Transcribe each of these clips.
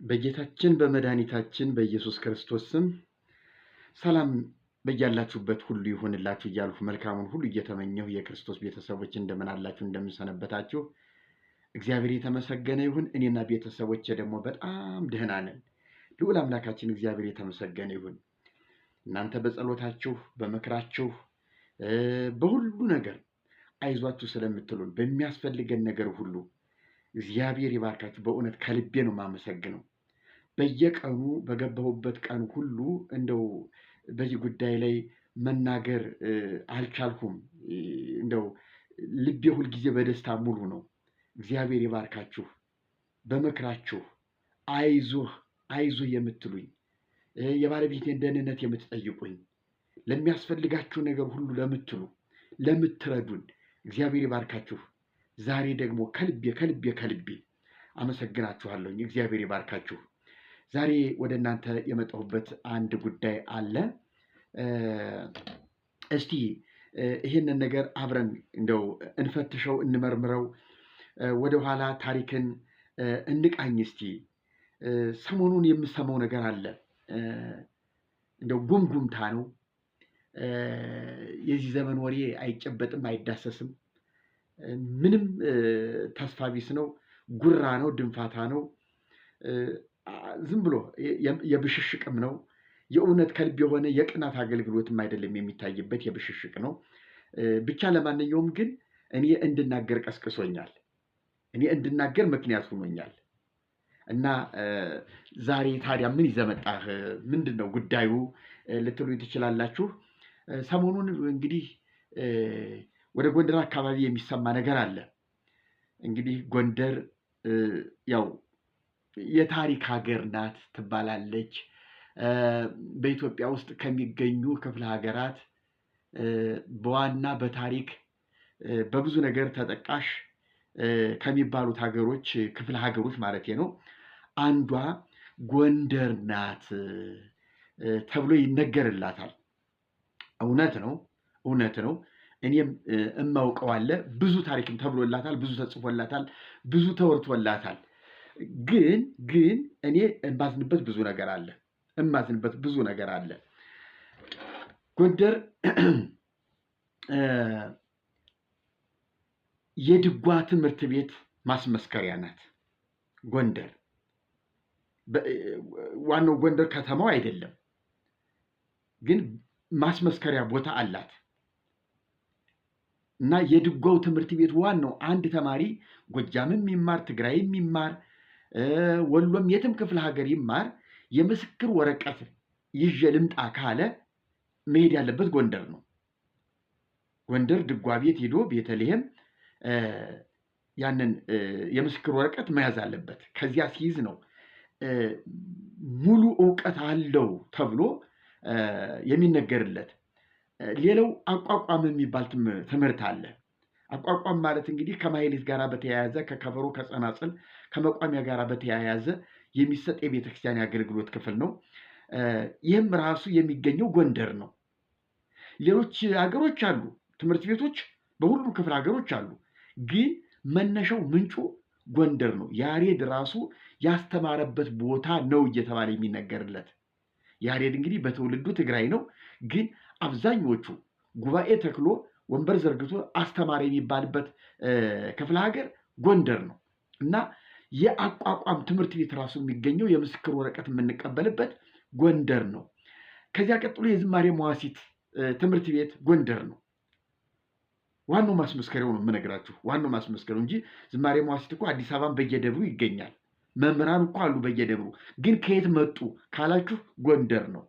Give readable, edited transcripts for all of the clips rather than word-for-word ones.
በጌታችን በመድኃኒታችን በኢየሱስ ክርስቶስ ስም ሰላም በያላችሁበት ሁሉ ይሁንላችሁ እያልኩ መልካሙን ሁሉ እየተመኘሁ የክርስቶስ ቤተሰቦች እንደምን አላችሁ? እንደምን ሰነበታችሁ? እግዚአብሔር የተመሰገነ ይሁን። እኔና ቤተሰቦቼ ደግሞ በጣም ደህና ነን። ልዑል አምላካችን እግዚአብሔር የተመሰገነ ይሁን። እናንተ በጸሎታችሁ በመከራችሁ በሁሉ ነገር አይዟችሁ ስለምትሉን በሚያስፈልገን ነገር ሁሉ እግዚአብሔር ይባርካችሁ። በእውነት ከልቤ ነው የማመሰግነው። በየቀኑ በገባሁበት ቀን ሁሉ እንደው በዚህ ጉዳይ ላይ መናገር አልቻልኩም። እንደው ልቤ ሁልጊዜ በደስታ ሙሉ ነው። እግዚአብሔር ይባርካችሁ። በመክራችሁ አይዞህ አይዞህ የምትሉኝ የባለቤቴን ደህንነት የምትጠይቁኝ ለሚያስፈልጋችሁ ነገር ሁሉ ለምትረዱን እግዚአብሔር ይባርካችሁ። ዛሬ ደግሞ ከልቤ አመሰግናችኋለሁ። እግዚአብሔር ይባርካችሁ። ዛሬ ወደ እናንተ የመጣሁበት አንድ ጉዳይ አለ። እስቲ ይህንን ነገር አብረን እንደው እንፈትሸው፣ እንመርምረው፣ ወደኋላ ታሪክን እንቃኝ። እስቲ ሰሞኑን የምሰማው ነገር አለ። እንደው ጉምጉምታ ነው። የዚህ ዘመን ወሬ አይጨበጥም፣ አይዳሰስም። ምንም ተስፋ ቢስ ነው። ጉራ ነው፣ ድንፋታ ነው። ዝም ብሎ የብሽሽቅም ነው። የእውነት ከልብ የሆነ የቅናት አገልግሎትም አይደለም የሚታይበት፣ የብሽሽቅ ነው። ብቻ ለማንኛውም ግን እኔ እንድናገር ቀስቅሶኛል። እኔ እንድናገር ምክንያት ሆኖኛል። እና ዛሬ ታዲያ ምን ይዘህ መጣህ? ምንድን ነው ጉዳዩ ልትሉኝ ትችላላችሁ። ሰሞኑን እንግዲህ ወደ ጎንደር አካባቢ የሚሰማ ነገር አለ። እንግዲህ ጎንደር ያው የታሪክ ሀገር ናት ትባላለች። በኢትዮጵያ ውስጥ ከሚገኙ ክፍለ ሀገራት በዋና በታሪክ በብዙ ነገር ተጠቃሽ ከሚባሉት ሀገሮች ክፍለ ሀገሮች ማለት ነው አንዷ ጎንደር ናት ተብሎ ይነገርላታል። እውነት ነው። እኔም እማውቀው አለ። ብዙ ታሪክም ተብሎላታል፣ ብዙ ተጽፎላታል፣ ብዙ ተወርቶላታል። ግን እኔ እማዝንበት ብዙ ነገር አለ። ጎንደር የድጓ ትምህርት ቤት ማስመስከሪያ ናት። ጎንደር ዋናው ጎንደር ከተማው አይደለም፣ ግን ማስመስከሪያ ቦታ አላት። እና የድጓው ትምህርት ቤት ዋናው አንድ ተማሪ ጎጃምም ይማር፣ ትግራይም ይማር፣ ወሎም የትም ክፍለ ሀገር ይማር የምስክር ወረቀት ይዤ ልምጣ ካለ መሄድ ያለበት ጎንደር ነው። ጎንደር ድጓ ቤት ሄዶ ቤተልሔም ያንን የምስክር ወረቀት መያዝ አለበት። ከዚያ ሲይዝ ነው ሙሉ እውቀት አለው ተብሎ የሚነገርለት። ሌላው አቋቋም የሚባል ትምህርት አለ። አቋቋም ማለት እንግዲህ ከማህሌት ጋር በተያያዘ ከከበሮ ከጸናጽል ከመቋሚያ ጋር በተያያዘ የሚሰጥ የቤተክርስቲያን የአገልግሎት ክፍል ነው። ይህም ራሱ የሚገኘው ጎንደር ነው። ሌሎች ሀገሮች አሉ፣ ትምህርት ቤቶች በሁሉም ክፍለ ሀገሮች አሉ። ግን መነሻው ምንጩ ጎንደር ነው። ያሬድ ራሱ ያስተማረበት ቦታ ነው እየተባለ የሚነገርለት። ያሬድ እንግዲህ በትውልዱ ትግራይ ነው። ግን አብዛኞቹ ጉባኤ ተክሎ ወንበር ዘርግቶ አስተማሪ የሚባልበት ክፍለ ሀገር ጎንደር ነው። እና የአቋቋም ትምህርት ቤት ራሱ የሚገኘው የምስክር ወረቀት የምንቀበልበት ጎንደር ነው። ከዚያ ቀጥሎ የዝማሬ መዋሲት ትምህርት ቤት ጎንደር ነው። ዋናው ማስመስከሪያው ነው የምነግራችሁ፣ ዋናው ማስመስከሪያው እንጂ ዝማሬ መዋሲት እኮ አዲስ አበባን በየደብሩ ይገኛል። መምህራን እኮ አሉ በየደብሩ። ግን ከየት መጡ ካላችሁ ጎንደር ነው።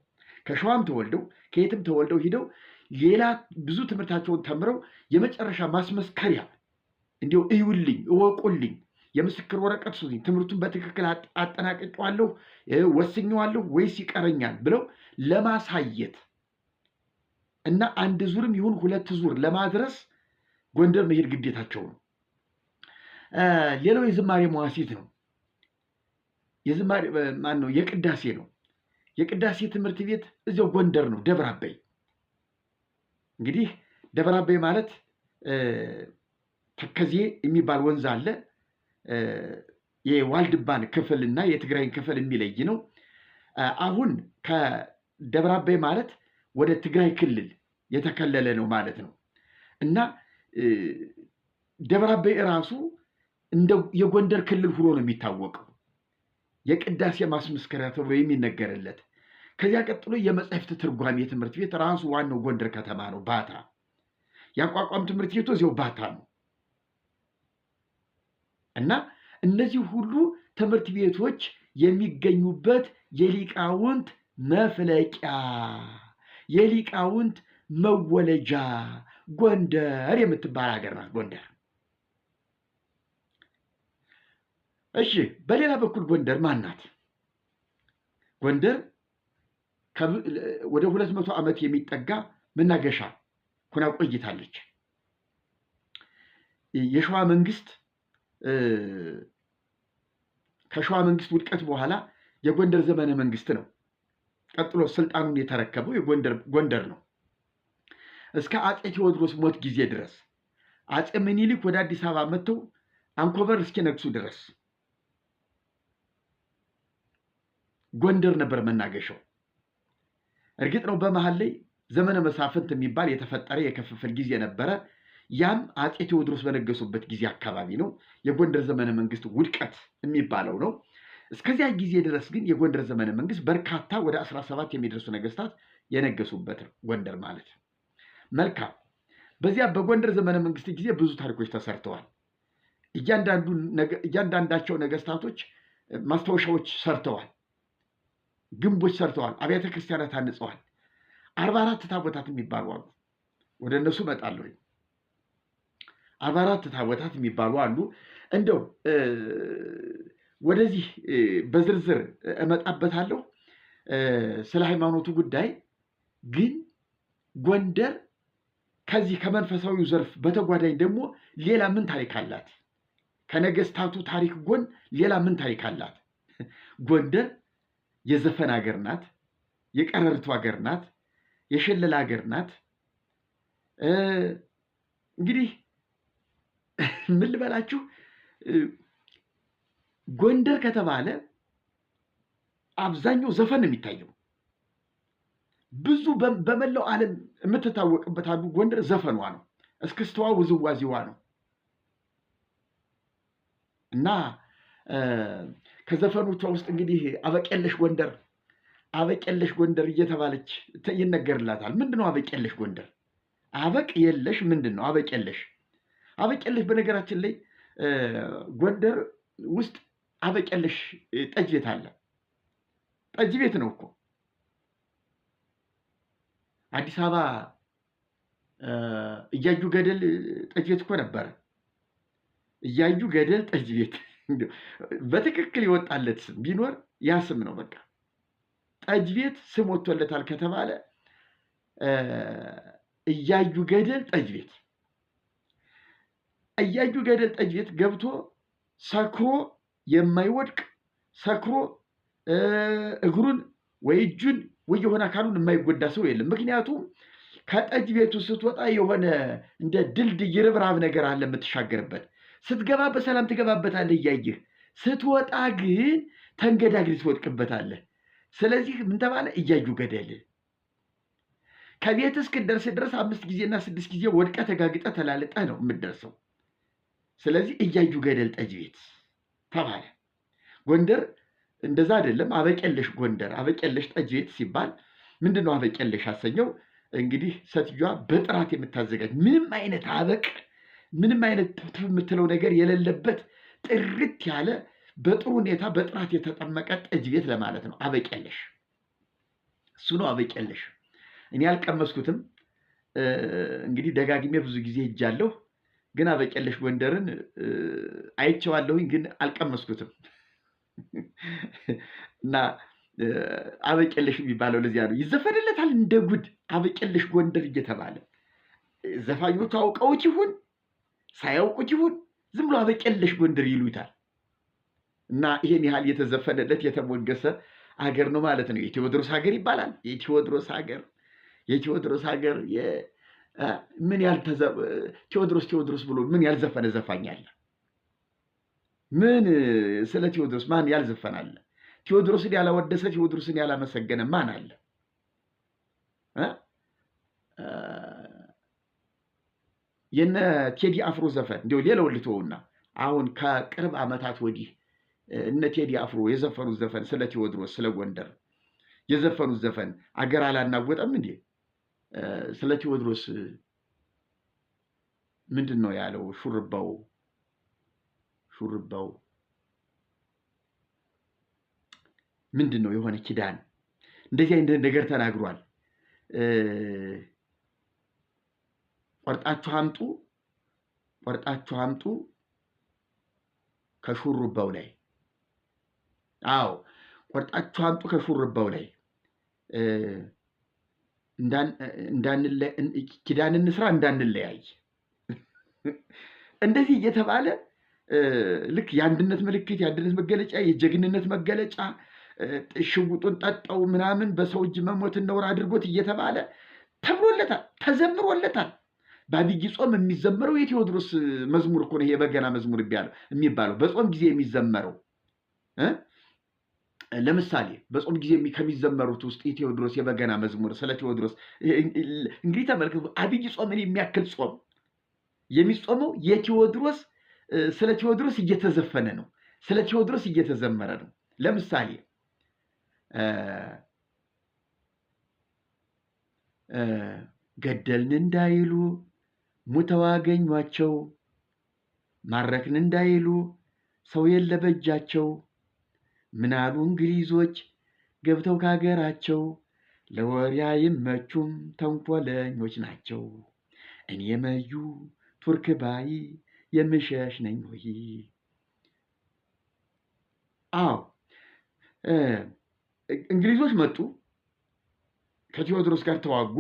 ከሸዋም ተወልደው ከየትም ተወልደው ሂደው ሌላ ብዙ ትምህርታቸውን ተምረው የመጨረሻ ማስመስከሪያ እንዲሁ እዩልኝ እወቁልኝ የምስክር ወረቀት ሱኝ ትምህርቱን በትክክል አጠናቅቄዋለሁ ወስኜዋለሁ ወይስ ይቀረኛል ብለው ለማሳየት እና አንድ ዙርም ይሁን ሁለት ዙር ለማድረስ ጎንደር መሄድ ግዴታቸው ነው። ሌላው የዝማሬ መዋሲት ነው። የዝማሬ የቅዳሴ ነው። የቅዳሴ ትምህርት ቤት እዚያው ጎንደር ነው፣ ደብረ አባይ። እንግዲህ ደብረ አባይ ማለት ተከዜ የሚባል ወንዝ አለ። የዋልድባን ክፍልና የትግራይን ክፍል የሚለይ ነው። አሁን ከደብረ አባይ ማለት ወደ ትግራይ ክልል የተከለለ ነው ማለት ነው እና ደብረ አባይ ራሱ እንደ የጎንደር ክልል ሆኖ ነው የሚታወቀው፣ የቅዳሴ ማስመስከሪያ ተብሎ የሚነገርለት። ከዚያ ቀጥሎ የመጻሕፍት ትርጓሜ ትምህርት ቤት ራሱ ዋናው ጎንደር ከተማ ነው፣ ባታ። የአቋቋም ትምህርት ቤቱ እዚያው ባታ ነው እና እነዚህ ሁሉ ትምህርት ቤቶች የሚገኙበት የሊቃውንት መፍለቂያ፣ የሊቃውንት መወለጃ ጎንደር የምትባል ሀገር ናት ጎንደር። እሺ፣ በሌላ በኩል ጎንደር ማን ናት? ጎንደር ወደ 200 ዓመት የሚጠጋ መናገሻ ሆና ቆይታለች። የሸዋ መንግስት ከሸዋ መንግስት ውድቀት በኋላ የጎንደር ዘመነ መንግስት ነው ቀጥሎ ስልጣኑን የተረከበው ጎንደር ነው። እስከ አፄ ቴዎድሮስ ሞት ጊዜ ድረስ አፄ ምኒልክ ወደ አዲስ አበባ መጥተው አንኮበር እስኪነግሱ ድረስ ጎንደር ነበር መናገሻው። እርግጥ ነው በመሃል ላይ ዘመነ መሳፍንት የሚባል የተፈጠረ የክፍፍል ጊዜ ነበረ። ያም አፄ ቴዎድሮስ በነገሱበት ጊዜ አካባቢ ነው የጎንደር ዘመነ መንግስት ውድቀት የሚባለው ነው። እስከዚያ ጊዜ ድረስ ግን የጎንደር ዘመነ መንግስት በርካታ ወደ 17 የሚደርሱ ነገስታት የነገሱበት ነው ጎንደር ማለት። መልካም። በዚያ በጎንደር ዘመነ መንግስት ጊዜ ብዙ ታሪኮች ተሰርተዋል። እያንዳንዳቸው ነገስታቶች ማስታወሻዎች ሰርተዋል፣ ግንቦች ሰርተዋል፣ አብያተ ክርስቲያናት አንጸዋል። 44 ታቦታት የሚባሉ አሉ። ወደ እነሱ እመጣለሁ። 44 ታቦታት የሚባሉ አሉ። እንደው ወደዚህ በዝርዝር እመጣበታለሁ ስለ ሃይማኖቱ ጉዳይ። ግን ጎንደር ከዚህ ከመንፈሳዊው ዘርፍ በተጓዳኝ ደግሞ ሌላ ምን ታሪክ አላት? ከነገስታቱ ታሪክ ጎን ሌላ ምን ታሪክ አላት? ጎንደር የዘፈን ሀገር ናት፣ የቀረርቱ ሀገር ናት፣ የሸለላ ሀገር ናት። እንግዲህ ምን ልበላችሁ፣ ጎንደር ከተባለ አብዛኛው ዘፈን ነው የሚታየው። ብዙ በመላው ዓለም የምትታወቅበት አንዱ ጎንደር ዘፈኗ ነው፣ እስክስተዋ ውዝዋዜዋ ነው እና ከዘፈኖቿ ውስጥ እንግዲህ አበቄለሽ ጎንደር እየተባለች ይነገርላታል። ምንድነው አበቄለሽ ጎንደር? አበቅ የለሽ ምንድን ነው አበቄለሽ? አበቄለሽ በነገራችን ላይ ጎንደር ውስጥ አበቄለሽ ጠጅ ቤት አለ። ጠጅ ቤት ነው እኮ አዲስ አበባ እያዩ ገደል ጠጅ ቤት እኮ ነበረ። እያዩ ገደል ጠጅ ቤት በትክክል የወጣለት ስም ቢኖር ያ ስም ነው። በቃ ጠጅ ቤት ስም ወጥቶለታል ከተባለ እያዩ ገደል ጠጅ ቤት። እያዩ ገደል ጠጅ ቤት ገብቶ ሰክሮ የማይወድቅ ሰክሮ እግሩን ወይ እጁን ወይ የሆነ አካሉን የማይጎዳ ሰው የለም። ምክንያቱም ከጠጅ ቤቱ ስትወጣ የሆነ እንደ ድልድይ ርብራብ ነገር አለ የምትሻገርበት። ስትገባ በሰላም ትገባበታለህ እያየህ፣ ስትወጣ ግን ተንገዳግሪ ትወድቅበታለህ። ስለዚህ ምን ተባለ? እያዩ ገደል። ከቤት እስክደርስ ድረስ 5 ጊዜና 6 ጊዜ ወድቀህ ተጋግጠህ ተላልጠህ ነው የምትደርሰው። ስለዚህ እያዩ ገደል ጠጅ ቤት ተባለ። ጎንደር እንደዛ አይደለም። አበቄለሽ ጎንደር፣ አበቄለሽ ጠጅ ቤት ሲባል ምንድን ነው አበቄለሽ ያሰኘው? እንግዲህ ሴትዮዋ በጥራት የምታዘጋጅ ምንም አይነት አበቅ ምንም አይነት የምትለው ነገር የሌለበት ጥርት ያለ በጥሩ ሁኔታ በጥራት የተጠመቀ ጠጅ ቤት ለማለት ነው አበቄለሽ። እሱ ነው አበቄለሽ። እኔ አልቀመስኩትም። እንግዲህ ደጋግሜ ብዙ ጊዜ ሄጃለሁ፣ ግን አበቄለሽ ጎንደርን አይቼዋለሁኝ፣ ግን አልቀመስኩትም። እና አበቄለሽ የሚባለው ለዚያ ነው። ይዘፈንለታል እንደ ጉድ አበቄለሽ ጎንደር እየተባለ። ዘፋኞቹ አውቀውት ይሁን ሳያውቁት ይሁን ዝም ብሎ አበቄለሽ ጎንደር ይሉታል። እና ይሄን ያህል የተዘፈነለት የተሞገሰ ሀገር ነው ማለት ነው። የቴዎድሮስ ሀገር ይባላል። የቴዎድሮስ ሀገር ምን ቴዎድሮስ ብሎ ምን ያልዘፈነ ዘፋኝ አለ? ምን ስለ ቴዎድሮስ ማን ያልዘፈናል? ቴዎድሮስን ያላወደሰ ቴዎድሮስን ያላመሰገነ ማን አለ? የነ ቴዲ አፍሮ ዘፈን እንዲያው ሌላው ልተውና አሁን ከቅርብ ዓመታት ወዲህ እነ ቴዲ አፍሮ የዘፈኑት ዘፈን ስለ ቴዎድሮስ ስለ ጎንደር የዘፈኑት ዘፈን አገር አላናወጠም እንዴ? ስለ ቴዎድሮስ ምንድን ነው ያለው? ሹርባው ምንድን ነው የሆነ ኪዳን እንደዚህ አይነት ነገር ተናግሯል። ቆርጣችሁ አምጡ ከሹርባው ላይ። አዎ ቆርጣችሁ አምጡ ከሹርባው ላይ ኪዳን እንስራ እንዳንለያይ እንደዚህ እየተባለ ልክ የአንድነት ምልክት የአንድነት መገለጫ የጀግንነት መገለጫ ሽጉጡን ጠጣው ምናምን በሰው እጅ መሞትን ነውር አድርጎት እየተባለ ተብሎለታል፣ ተዘምሮለታል። በአብይ ጾም የሚዘመረው የቴዎድሮስ መዝሙር እኮ ነው። ይሄ የበገና መዝሙር የሚባለው በጾም ጊዜ የሚዘመረው። ለምሳሌ በጾም ጊዜ ከሚዘመሩት ውስጥ የቴዎድሮስ የበገና መዝሙር ስለ ቴዎድሮስ እንግዲህ ተመልከቱ። አብይ ጾምን የሚያክል ጾም የሚጾመው የቴዎድሮስ ስለ ቴዎድሮስ እየተዘፈነ ነው፣ ስለ ቴዎድሮስ እየተዘመረ ነው። ለምሳሌ ገደልን እንዳይሉ ሙተው አገኟቸው፣ ማረክን እንዳይሉ ሰው የለ በእጃቸው፣ ምናሉ እንግሊዞች ገብተው ካገራቸው፣ ለወሬ አይመቹም ተንኮለኞች ናቸው፣ እኔ መዩ ቱርክ ባይ የምሸሽ ነኝ ወይ። አዎ እንግሊዞች መጡ፣ ከቴዎድሮስ ጋር ተዋጉ፣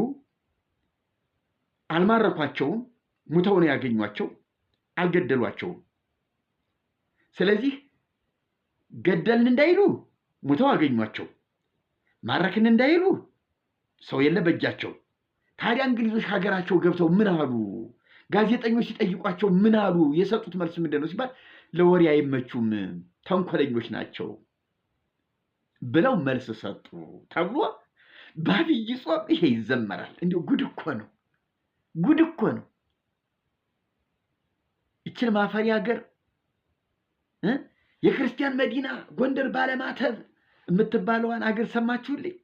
አልማረኳቸውም፣ ሙተው ነው ያገኟቸው፣ አልገደሏቸውም። ስለዚህ ገደልን እንዳይሉ ሙተው አገኟቸው፣ ማረክን እንዳይሉ ሰው የለ በእጃቸው። ታዲያ እንግሊዞች ሀገራቸው ገብተው ምን አሉ? ጋዜጠኞች ሲጠይቋቸው ምን አሉ? የሰጡት መልስ ምንድን ነው ሲባል ለወሬ አይመቹም ተንኮለኞች ናቸው ብለው መልስ ሰጡ ተብሎ በአብይ ጾም ይሄ ይዘመራል። እንዲሁ ጉድ እኮ ነው፣ ጉድ እኮ ነው። ይችን ማፈሪያ ሀገር የክርስቲያን መዲና ጎንደር ባለማተብ የምትባለዋን አገር ሰማችሁልኝ?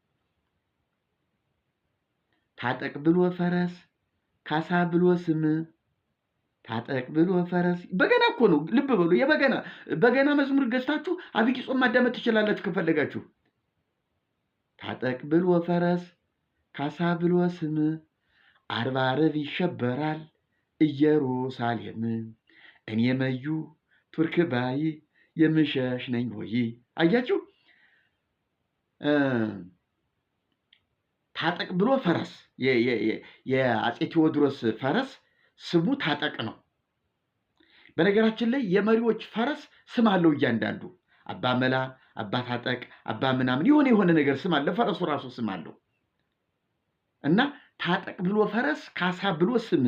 ታጠቅ ብሎ ፈረስ ካሳ ብሎ ስም፣ ታጠቅ ብሎ ፈረስ በገና እኮ ነው። ልብ በሉ። በገና መዝሙር ገዝታችሁ አብይ ጾም ማዳመጥ ትችላላችሁ ከፈለጋችሁ። ታጠቅ ብሎ ፈረስ ካሳ ብሎ ስም፣ አርብ ዓርብ ይሸበራል ኢየሩሳሌም፣ እኔ መዩ ቱርክ ባይ የምሸሽ ነኝ ወይ። አያችሁ፣ ታጠቅ ብሎ ፈረስ የአፄ ቴዎድሮስ ፈረስ ስሙ ታጠቅ ነው። በነገራችን ላይ የመሪዎች ፈረስ ስም አለው እያንዳንዱ። አባ መላ፣ አባ ታጠቅ፣ አባ ምናምን የሆነ ነገር ስም አለ። ፈረሱ ራሱ ስም አለው እና ታጠቅ ብሎ ፈረስ ካሳ ብሎ ስም፣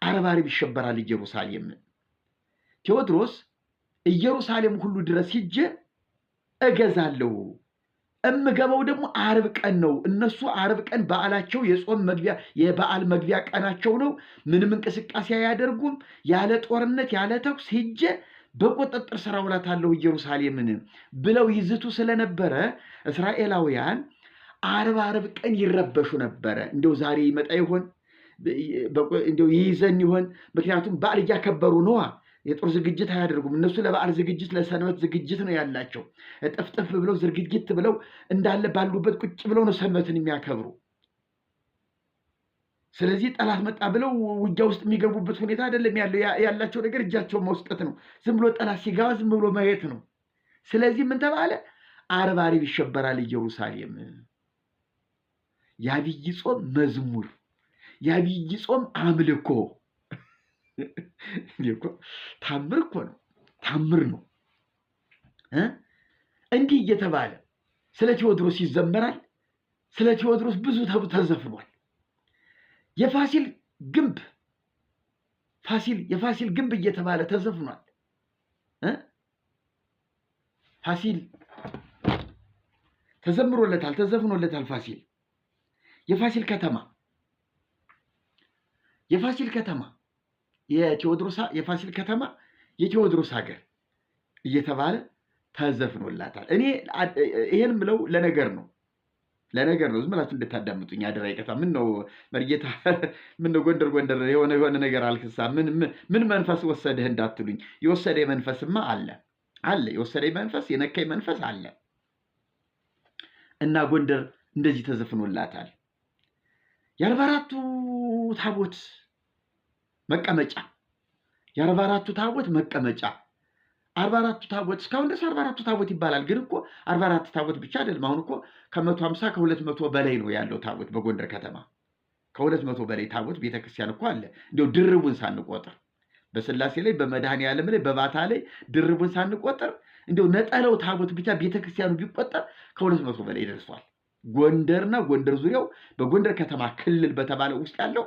ዓርብ ዓርብ ይሸበራል ኢየሩሳሌም። ቴዎድሮስ ኢየሩሳሌም ሁሉ ድረስ ሂጄ እገዛለሁ፣ እምገባው ደግሞ ዓርብ ቀን ነው። እነሱ ዓርብ ቀን በዓላቸው የጾም መግቢያ የበዓል መግቢያ ቀናቸው ነው። ምንም እንቅስቃሴ አያደርጉም። ያለ ጦርነት ያለ ተኩስ ሂጄ በቁጥጥር ስር አውላታለሁ ኢየሩሳሌምን ብለው ይዝቱ ስለነበረ እስራኤላውያን ዓርብ ቀን ይረበሹ ነበረ። እንደው ዛሬ ይመጣ ይሆን? እንደው ይይዘን ይሆን? ምክንያቱም በዓል እያከበሩ ነዋ። የጦር ዝግጅት አያደርጉም። እነሱ ለበዓል ዝግጅት ለሰንበት ዝግጅት ነው ያላቸው። እጥፍጥፍ ብለው ዝርግጅት ብለው እንዳለ ባሉበት ቁጭ ብለው ነው ሰንበትን የሚያከብሩ። ስለዚህ ጠላት መጣ ብለው ውጊያ ውስጥ የሚገቡበት ሁኔታ አይደለም ያለው። ያላቸው ነገር እጃቸውን መስጠት ነው። ዝም ብሎ ጠላት ሲገባ ዝም ብሎ ማየት ነው። ስለዚህ ምን ተባለ? ዓርብ ዓርብ ይሸበራል ኢየሩሳሌም። የአብይ ጾም መዝሙር፣ የአብይ ጾም አምልኮ ታምር እኮ ነው፣ ታምር ነው። እንዲህ እየተባለ ስለ ቴዎድሮስ ይዘመራል። ስለ ቴዎድሮስ ብዙ ተዘፍኗል። የፋሲል ግንብ እየተባለ ተዘፍኗል። ፋሲል ተዘምሮለታል፣ ተዘፍኖለታል። ፋሲል የፋሲል ከተማ የፋሲል ከተማ የቴዎድሮስ ሀገር እየተባለ ተዘፍኖላታል። እኔ ይሄን ብለው ለነገር ነው ዝም ብላችሁ እንድታዳምጡኝ አደራ። ይቀጣ ምን ነው መርጌታ፣ ምን ነው ጎንደር የሆነ ነገር አልክሳ ምን መንፈስ ወሰደህ እንዳትሉኝ። የወሰደ መንፈስማ አለ የወሰደ መንፈስ የነካይ መንፈስ አለ እና ጎንደር እንደዚህ ተዘፍኖላታል። የ44ቱ ታቦት መቀመጫ 44ቱ ታቦት እስካሁን ድረስ 44ቱ ታቦት ይባላል። ግን እኮ 44 ታቦት ብቻ አይደለም። አሁን እኮ ከ150 ከ200 በላይ ነው ያለው ታቦት በጎንደር ከተማ። ከ200 በላይ ታቦት ቤተክርስቲያን እኮ አለ። እንዲያው ድርቡን ሳንቆጥር በስላሴ ላይ በመድኃኔዓለም ላይ በባታ ላይ ድርቡን ሳንቆጥር እንዲያው ነጠለው ታቦት ብቻ ቤተክርስቲያኑ ቢቆጠር ከ200 በላይ ደርሷል። ጎንደርና ጎንደር ዙሪያው በጎንደር ከተማ ክልል በተባለ ውስጥ ያለው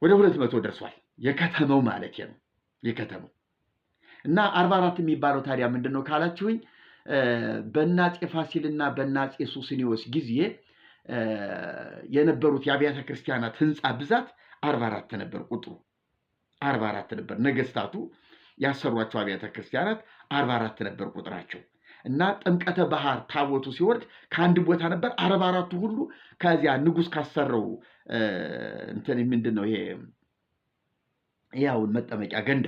ወደ 200 ደርሷል። የከተማው ማለት ነው የከተማው እና 44 የሚባለው ታዲያ ምንድነው ካላችሁኝ በአፄ ፋሲልና በአፄ ሱስንዮስ ጊዜ የነበሩት የአብያተ ክርስቲያናት ህንፃ ብዛት 44 ነበር። ቁጥሩ 44 ነበር። ነገስታቱ ያሰሯቸው አብያተ ክርስቲያናት 44 ነበር ቁጥራቸው። እና ጥምቀተ ባህር ታቦቱ ሲወርድ ከአንድ ቦታ ነበር። 44ቱ ሁሉ ከዚያ ንጉስ ካሰረው እንትን ምንድነው ይሄ ያውን መጠመቂያ ገንዳ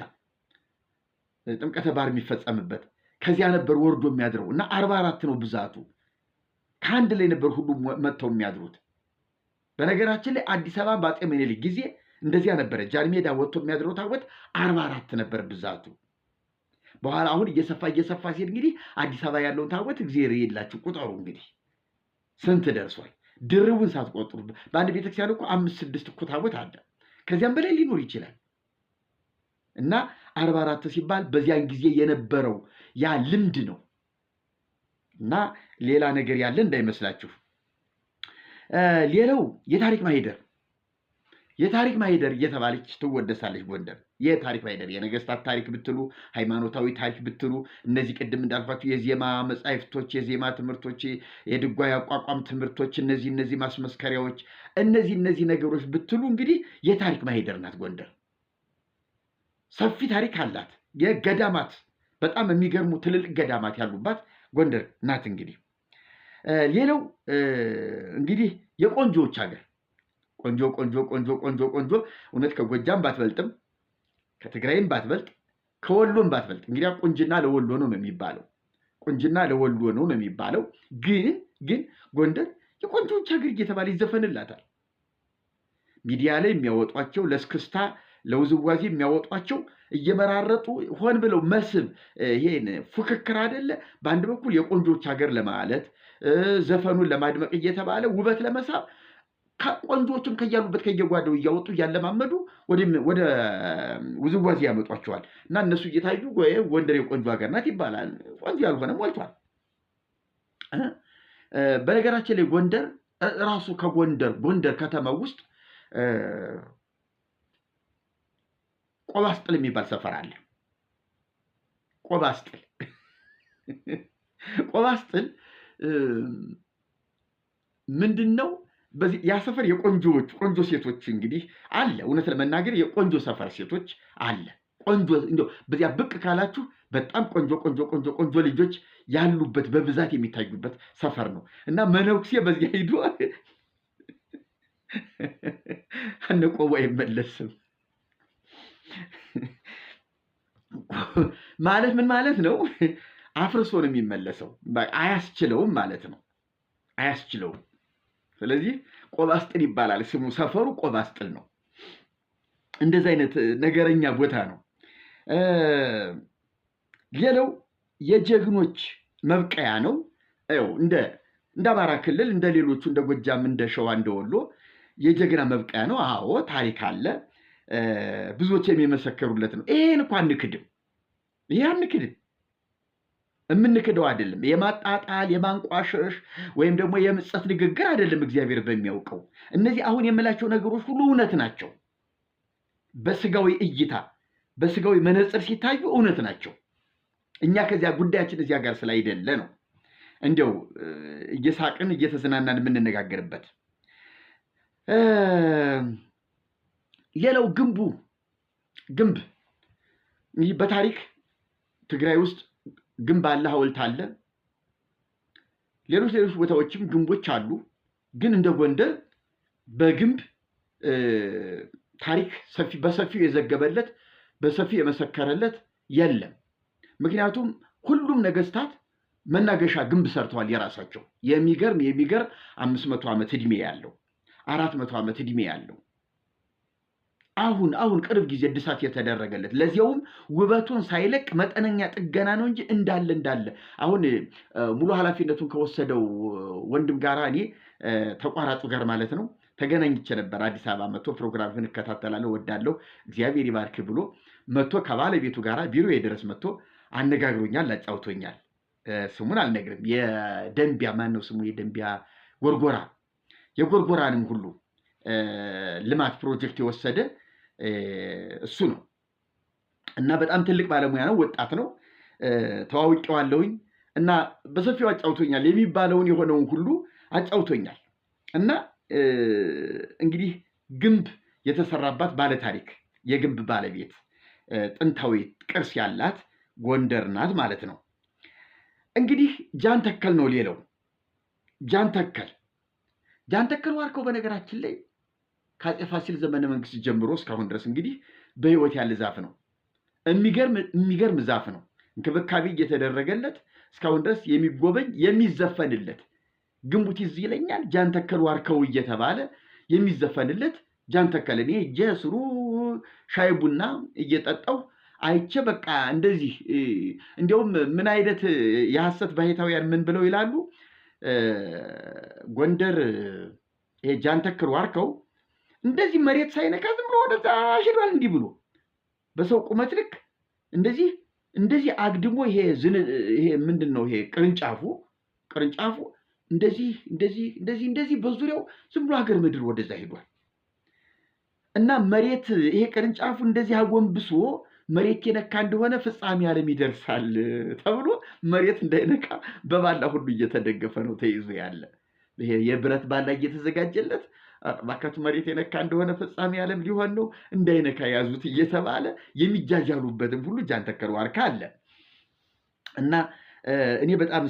ጥምቀተ ባህር የሚፈጸምበት ከዚያ ነበር ወርዶ የሚያድረው። እና 44 ነው ብዛቱ። ከአንድ ላይ ነበር ሁሉ መጥተው የሚያድሩት። በነገራችን ላይ አዲስ አበባ በአፄ ምኒልክ ጊዜ እንደዚያ ነበረ። ጃንሜዳ ወጥቶ የሚያድረው ታቦት 44 ነበር ብዛቱ። በኋላ አሁን እየሰፋ ሲሄድ እንግዲህ አዲስ አበባ ያለውን ታቦት እግዚአብሔር የላችሁ ቁጠሩ እንግዲህ ስንት ደርሷል። ድርቡን ሳትቆጥሩ በአንድ ቤተክርስቲያን እኮ 5-6 እኮ ታቦት አለ። ከዚያም በላይ ሊኖር ይችላል። እና 44 ሲባል በዚያን ጊዜ የነበረው ያ ልምድ ነው እና ሌላ ነገር ያለ እንዳይመስላችሁ። ሌላው የታሪክ ማህደር እየተባለች ትወደሳለች ጎንደር። የታሪክ ማህደር የነገስታት ታሪክ ብትሉ፣ ሃይማኖታዊ ታሪክ ብትሉ፣ እነዚህ ቅድም እንዳልኳችሁ የዜማ መጻሕፍቶች፣ የዜማ ትምህርቶች፣ የድጓ ያቋቋም ትምህርቶች፣ እነዚህ ማስመስከሪያዎች፣ እነዚህ ነገሮች ብትሉ እንግዲህ የታሪክ ማህደር ናት ጎንደር። ሰፊ ታሪክ አላት። የገዳማት በጣም የሚገርሙ ትልልቅ ገዳማት ያሉባት ጎንደር ናት። እንግዲህ ሌላው እንግዲህ የቆንጆዎች ሀገር ቆንጆ እውነት ከጎጃም ባትበልጥም ከትግራይም ባትበልጥ ከወሎም ባትበልጥ እንግዲህ ቁንጅና ለወሎ ነው የሚባለው። ግን ጎንደር የቆንጆዎች ሀገር እየተባለ ይዘፈንላታል። ሚዲያ ላይ የሚያወጧቸው ለስክስታ ለውዝዋዜ የሚያወጧቸው እየመራረጡ ሆን ብለው መስህብ ይሄን ፉክክር አይደለ። በአንድ በኩል የቆንጆዎች ሀገር ለማለት ዘፈኑን ለማድመቅ እየተባለ ውበት ለመሳብ ቆንጆዎችም ከያሉበት ከየጓደው እያወጡ እያለማመዱ ወደ ውዝዋዜ ያመጧቸዋል። እና እነሱ እየታዩ ጎንደር የቆንጆ ሀገር ናት ይባላል። ቆንጆ ያልሆነ ሞልቷል። በነገራችን ላይ ጎንደር ራሱ ጎንደር ከተማ ውስጥ ቆባስጥል የሚባል ሰፈር አለ። ቆባስጥል ምንድን ነው? ያ ሰፈር ቆንጆ ሴቶች እንግዲህ አለ። እውነት ለመናገር የቆንጆ ሰፈር ሴቶች አለ። ቆንጆ እንደው በዚያ ብቅ ካላችሁ በጣም ቆንጆ ልጆች ያሉበት በብዛት የሚታዩበት ሰፈር ነው እና መነኩሴ በዚያ ሂዶ አንቆቦ አይመለስም ማለት ምን ማለት ነው? አፍርሶ ነው የሚመለሰው። አያስችለውም ማለት ነው። አያስችለውም። ስለዚህ ቆባስጥል ይባላል ስሙ። ሰፈሩ ቆባስጥል ነው። እንደዚህ አይነት ነገረኛ ቦታ ነው። ሌላው የጀግኖች መብቀያ ነው። እንደ አማራ ክልል እንደ ሌሎቹ እንደ ጎጃም፣ እንደ ሸዋ፣ እንደ ወሎ የጀግና መብቀያ ነው። አዎ ታሪክ አለ። ብዙዎች የሚመሰከሩለት ነው። ይሄን እኮ አንክድም። የምንክደው አይደለም። የማጣጣል የማንቋሸሽ ወይም ደግሞ የምጸት ንግግር አይደለም። እግዚአብሔር በሚያውቀው እነዚህ አሁን የምላቸው ነገሮች ሁሉ እውነት ናቸው። በስጋዊ እይታ በስጋዊ መነጽር ሲታዩ እውነት ናቸው። እኛ ከዚያ ጉዳያችን እዚያ ጋር ስላይደለ ነው እንደው እየሳቅን እየተዝናናን የምንነጋገርበት። ሌላው ግንብ በታሪክ ትግራይ ውስጥ ግንብ አለ፣ ሐውልት አለ። ሌሎች ቦታዎችም ግንቦች አሉ። ግን እንደ ጎንደር በግንብ ታሪክ በሰፊው የዘገበለት በሰፊው የመሰከረለት የለም። ምክንያቱም ሁሉም ነገስታት መናገሻ ግንብ ሰርተዋል የራሳቸው። የሚገርም 500 ዓመት ዕድሜ ያለው 400 ዓመት ዕድሜ ያለው አሁን ቅርብ ጊዜ እድሳት የተደረገለት ለዚያውም ውበቱን ሳይለቅ መጠነኛ ጥገና ነው እንጂ እንዳለ አሁን ሙሉ ኃላፊነቱን ከወሰደው ወንድም ጋር እኔ ተቋራጩ ጋር ማለት ነው ተገናኝቼ ነበር። አዲስ አበባ መጥቶ ፕሮግራምን እከታተላለሁ ወዳለሁ እግዚአብሔር ይባርክ ብሎ መጥቶ ከባለቤቱ ጋር ቢሮ ድረስ መጥቶ አነጋግሮኛል፣ አጫውቶኛል። ስሙን አልነግርም። የደንቢያ ማን ነው ስሙ? የደንቢያ የጎርጎራንም ሁሉ ልማት ፕሮጀክት የወሰደ እሱ ነው እና በጣም ትልቅ ባለሙያ ነው። ወጣት ነው። ተዋውቄዋለሁኝ እና በሰፊው አጫውቶኛል። የሚባለውን የሆነውን ሁሉ አጫውቶኛል። እና እንግዲህ ግንብ የተሰራባት ባለታሪክ የግንብ ባለቤት ጥንታዊ ቅርስ ያላት ጎንደር ናት ማለት ነው። እንግዲህ ጃንተከል ነው ሌላው። ጃንተከል ዋርካው በነገራችን ላይ ከአፄ ፋሲል ዘመነ መንግስት ጀምሮ እስካሁን ድረስ እንግዲህ በህይወት ያለ ዛፍ ነው። የሚገርም ዛፍ ነው። እንክብካቤ እየተደረገለት እስካሁን ድረስ የሚጎበኝ የሚዘፈንለት ግንቡ ትዝ ይለኛል። ጃንተከል ዋርካው እየተባለ የሚዘፈንለት ጃንተከል እኔ ስሩ ሻይ ቡና እየጠጣሁ አይቼ በቃ እንደዚህ እንዲያውም ምን አይነት የሐሰት ባሕታውያን ምን ብለው ይላሉ? ጎንደር ጃንተከል ዋርካው እንደዚህ መሬት ሳይነካ ዝም ብሎ ወደዛ ሄዷል። እንዲህ ብሎ በሰው ቁመት ልክ እንደዚህ አግድሞ ይሄ ምንድን ነው? ይሄ ቅርንጫፉ እንደዚህ በዙሪያው ዝም ብሎ ሀገር ምድር ወደዛ ሄዷል እና መሬት ይሄ ቅርንጫፉ እንደዚህ አጎንብሶ መሬት የነካ እንደሆነ ፍጻሜ ዓለም ይደርሳል ተብሎ መሬት እንዳይነካ በባላ ሁሉ እየተደገፈ ነው ተይዞ ያለ። ይሄ የብረት ባላ እየተዘጋጀለት ባካችሁ መሬት የነካ እንደሆነ ፍጻሜ ዓለም ሊሆን ነው እንዳይነካ ያዙት እየተባለ የሚጃጃሉበትም ሁሉ ጃንተከል ዋርካ አለ እና እኔ በጣም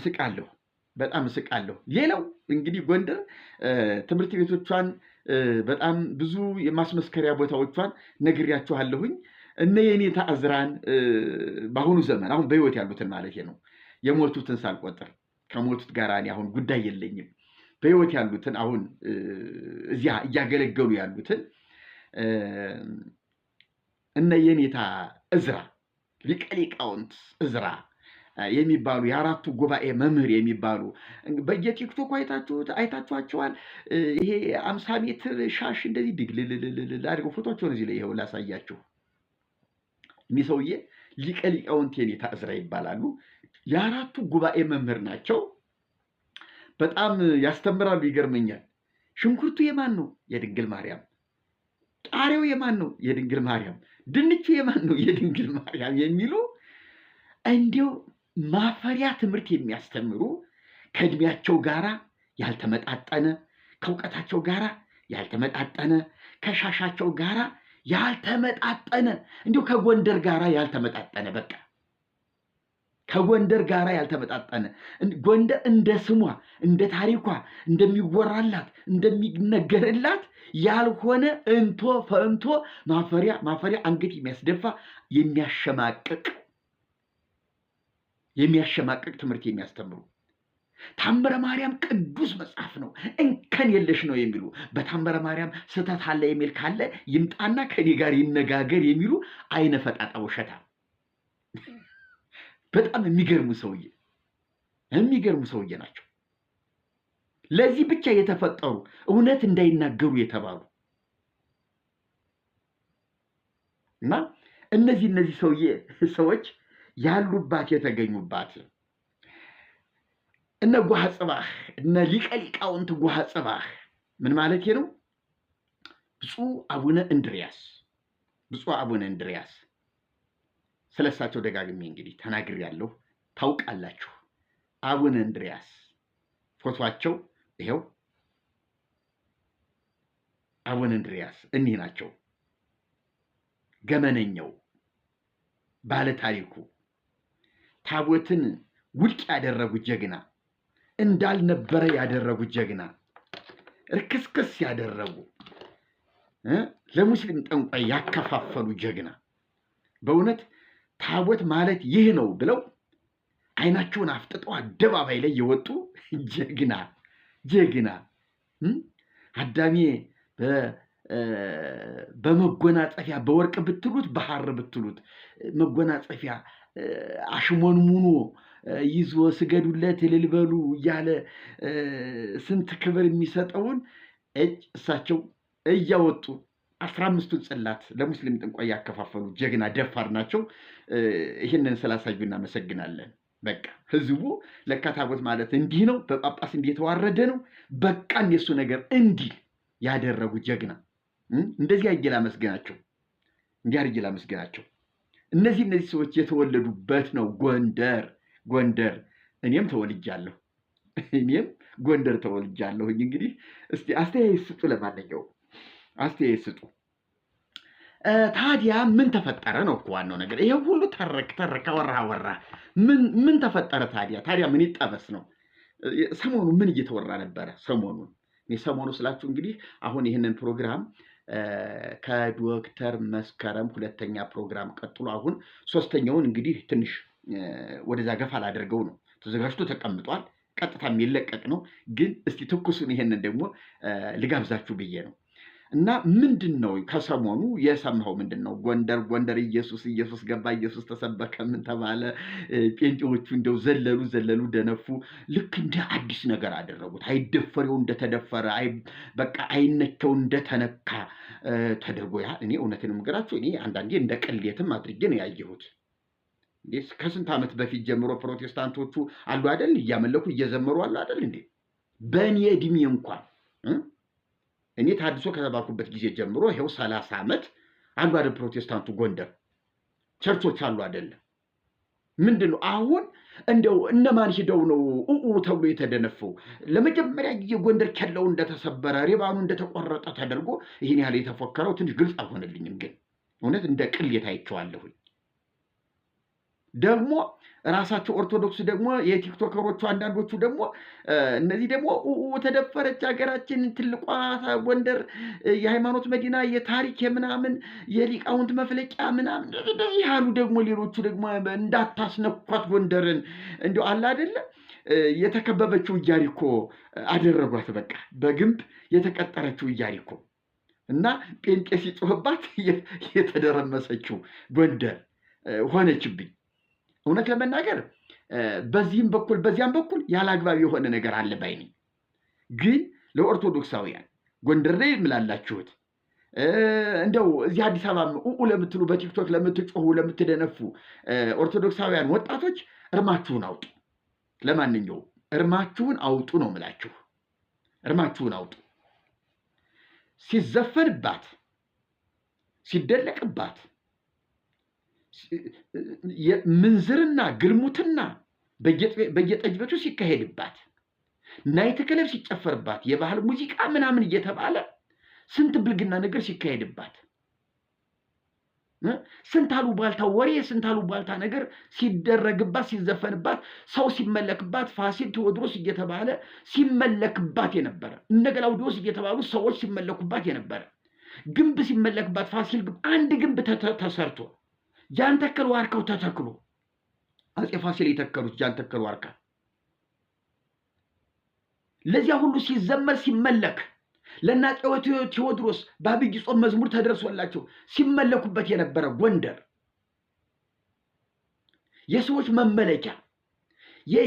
እስቃለሁ። ሌላው እንግዲህ ጎንደር ትምህርት ቤቶቿን በጣም ብዙ የማስመስከሪያ ቦታዎቿን ነግሬያችኋለሁኝ። እነ የኔታ እዝራን በአሁኑ ዘመን አሁን በህይወት ያሉትን ማለት ነው የሞቱትን ሳልቆጥር ከሞቱት ጋር እኔ አሁን ጉዳይ የለኝም። በህይወት ያሉትን አሁን እዚያ እያገለገሉ ያሉትን እነ የኔታ እዝራ ሊቀ ሊቃውንት እዝራ የሚባሉ የአራቱ ጉባኤ መምህር የሚባሉ በየቲክቶክ አይታችኋቸዋል። ይሄ 50 ሜትር ሻሽ እንደዚህ ድግልልልል አድርገው ፎቶቸውን እዚህ ላይ ይኸው ላሳያችሁ። እኒህ ሰውዬ ሊቀ ሊቃውንት የኔታ እዝራ ይባላሉ። የአራቱ ጉባኤ መምህር ናቸው። በጣም ያስተምራሉ። ይገርመኛል። ሽንኩርቱ የማን ነው? የድንግል ማርያም። ቃሪያው የማን ነው? የድንግል ማርያም። ድንቹ የማን ነው? የድንግል ማርያም የሚሉ እንዲያው ማፈሪያ ትምህርት የሚያስተምሩ ከእድሜያቸው ጋራ ያልተመጣጠነ፣ ከእውቀታቸው ጋራ ያልተመጣጠነ፣ ከሻሻቸው ጋራ ያልተመጣጠነ፣ እንዲሁ ከጎንደር ጋራ ያልተመጣጠነ፣ በቃ ከጎንደር ጋራ ያልተመጣጠነ። ጎንደር እንደ ስሟ እንደ ታሪኳ እንደሚወራላት እንደሚነገርላት ያልሆነ እንቶ ፈንቶ ማፈሪያ አንገት የሚያስደፋ የሚያሸማቅቅ ትምህርት የሚያስተምሩ ታምረ ማርያም ቅዱስ መጽሐፍ ነው፣ እንከን የለሽ ነው የሚሉ በታምረ ማርያም ስህተት አለ የሚል ካለ ይምጣና ከኔ ጋር ይነጋገር የሚሉ አይነ ፈጣጣ ውሸታ። በጣም የሚገርሙ ሰውዬ ናቸው። ለዚህ ብቻ የተፈጠሩ እውነት እንዳይናገሩ የተባሉ እና እነዚህ ሰዎች ያሉባት የተገኙባት እነ ጓሃ ጽባህ እነ ሊቀ ሊቃውንት ጓሃ ጽባህ ምን ማለት ነው? ብፁዕ አቡነ እንድርያስ ስለሳቸው ደጋግሜ እንግዲህ ተናግሬያለሁ። ታውቃላችሁ። አቡነ እንድርያስ ፎቶአቸው ይሄው። አቡነ እንድርያስ እኒህ ናቸው። ገመነኛው ባለ ታሪኩ ታቦትን ውድቅ ያደረጉ ጀግና፣ እንዳልነበረ ያደረጉ ጀግና፣ ርክስክስ ያደረጉ ለሙስሊም ጠንቋይ ያከፋፈሉ ጀግና። በእውነት ታቦት ማለት ይህ ነው ብለው አይናቸውን አፍጥጠው አደባባይ ላይ የወጡ ጀግና ጀግና። አዳሜ በመጎናጸፊያ በወርቅ ብትሉት በሐር ብትሉት መጎናጸፊያ አሽሞንሙኖ ይዞ ስገዱለት እልል በሉ እያለ ስንት ክብር የሚሰጠውን እሳቸው እያወጡ 15ቱን ጽላት ለሙስሊም ጠንቋይ ያከፋፈሉ ጀግና ደፋር ናቸው። ይህንን ስላሳዩ እናመሰግናለን። በቃ ህዝቡ ለካ ታቦት ማለት እንዲህ ነው፣ በጳጳስ እንዲህ የተዋረደ ነው፣ በቃ የሱ ነገር እንዲህ ያደረጉ ጀግና። እንደዚህ አድርጌ ላመስግናቸው፣ እንዲህ አድርጌ ላመስግናቸው። እነዚህ ሰዎች የተወለዱበት ነው ጎንደር። ጎንደር እኔም ተወልጃለሁ፣ እኔም ጎንደር ተወልጃለሁ። እንግዲህ እስቲ አስተያየት ስጡ። ለማንኛውም አስተያየት ስጡ። ታዲያ ምን ተፈጠረ ነው እኮ ዋናው ነገር። ይሄ ሁሉ ተረካ ወራ ምን ተፈጠረ ታዲያ ምን ይጠበስ ነው? ሰሞኑ ምን እየተወራ ነበረ? ሰሞኑ ስላችሁ እንግዲህ አሁን ይህንን ፕሮግራም ከዶክተር መስከረም 2ኛ ፕሮግራም ቀጥሎ አሁን 3ኛውን እንግዲህ ትንሽ ወደዛ ገፋ ላደርገው ነው። ተዘጋጅቶ ተቀምጧል። ቀጥታ የሚለቀቅ ነው። ግን እስቲ ትኩሱን ይሄንን ደግሞ ልጋብዛችሁ ብዬ ነው። እና ምንድን ነው ከሰሞኑ የሰማኸው? ምንድን ነው? ጎንደር ኢየሱስ ገባ፣ ኢየሱስ ተሰበከ፣ ምን ተባለ? ጴንጤዎቹ እንደው ዘለሉ ደነፉ። ልክ እንደ አዲስ ነገር አደረጉት። አይደፈሬው እንደተደፈረ፣ በቃ አይነቸው እንደተነካ ተደርጎ እኔ እውነትን የምገራችሁ እኔ አንዳንዴ እንደ ቅሌትም አድርጌ ነው ያየሁት። ከስንት ዓመት በፊት ጀምሮ ፕሮቴስታንቶቹ አሉ አይደል? እያመለኩ እየዘመሩ አሉ አይደል እንዴ? በእኔ ዕድሜ እንኳን እኔ ታድሶ ከተባልኩበት ጊዜ ጀምሮ ይኸው 30 ዓመት አሉ አይደል? ፕሮቴስታንቱ ጎንደር ቸርቾች አሉ አይደለም? ምንድን ነው አሁን እንደው እነማን ሂደው ነው ተብሎ የተደነፈው? ለመጀመሪያ ጊዜ ጎንደር ኬላው እንደተሰበረ ሪባኑ እንደተቆረጠ ተደርጎ ይህን ያህል የተፎከረው ትንሽ ግልጽ አልሆነልኝም። ግን እውነት እንደ ቅሌት አይቼዋለሁኝ። ደግሞ ራሳቸው ኦርቶዶክስ ደግሞ የቲክቶከሮቹ አንዳንዶቹ ደግሞ እነዚህ ደግሞ ተደፈረች ሀገራችን፣ ትልቋ ጎንደር የሃይማኖት መዲና፣ የታሪክ የምናምን የሊቃውንት መፍለቂያ ምናምን እንደዚህ ያሉ ደግሞ ሌሎቹ ደግሞ እንዳታስነኳት ጎንደርን እንዲሁ አለ አይደለ የተከበበችው ኢያሪኮ አደረጓት። በቃ በግንብ የተቀጠረችው ኢያሪኮ እና ጴንጤ ሲጮህባት የተደረመሰችው ጎንደር ሆነችብኝ። እውነት ለመናገር በዚህም በኩል በዚያም በኩል ያለ አግባብ የሆነ ነገር አለ ባይ ነኝ። ግን ለኦርቶዶክሳውያን ጎንደር ላይ የምላላችሁት እንደው እዚህ አዲስ አበባ ለምትሉ በቲክቶክ ለምትጮሁ ለምትደነፉ ኦርቶዶክሳውያን ወጣቶች እርማችሁን አውጡ። ለማንኛውም እርማችሁን አውጡ ነው የምላችሁ። እርማችሁን አውጡ። ሲዘፈንባት ሲደለቅባት ምንዝርና ግልሙትና በየጠጅ ቤቱ ሲካሄድባት ናይት ክለብ ሲጨፈርባት የባህል ሙዚቃ ምናምን እየተባለ ስንት ብልግና ነገር ሲካሄድባት ስንት አሉባልታ ወሬ ስንት አሉባልታ ነገር ሲደረግባት ሲዘፈንባት ሰው ሲመለክባት ፋሲል ቴዎድሮስ እየተባለ ሲመለክባት የነበረ እነ ገላውዲዮስ እየተባሉ ሰዎች ሲመለኩባት የነበረ ግንብ ሲመለክባት ፋሲል አንድ ግንብ ተሰርቶ ጃን ተከል ዋርካው ተተክሎ አፄ ፋሲል የተከሉት ጃን ተከል ዋርካ ለዚያ ሁሉ ሲዘመር ሲመለክ ለናፄ ቴዎድሮስ በአብይ ጾም መዝሙር ተደርሶላቸው ሲመለኩበት የነበረ ጎንደር የሰዎች መመለኪያ፣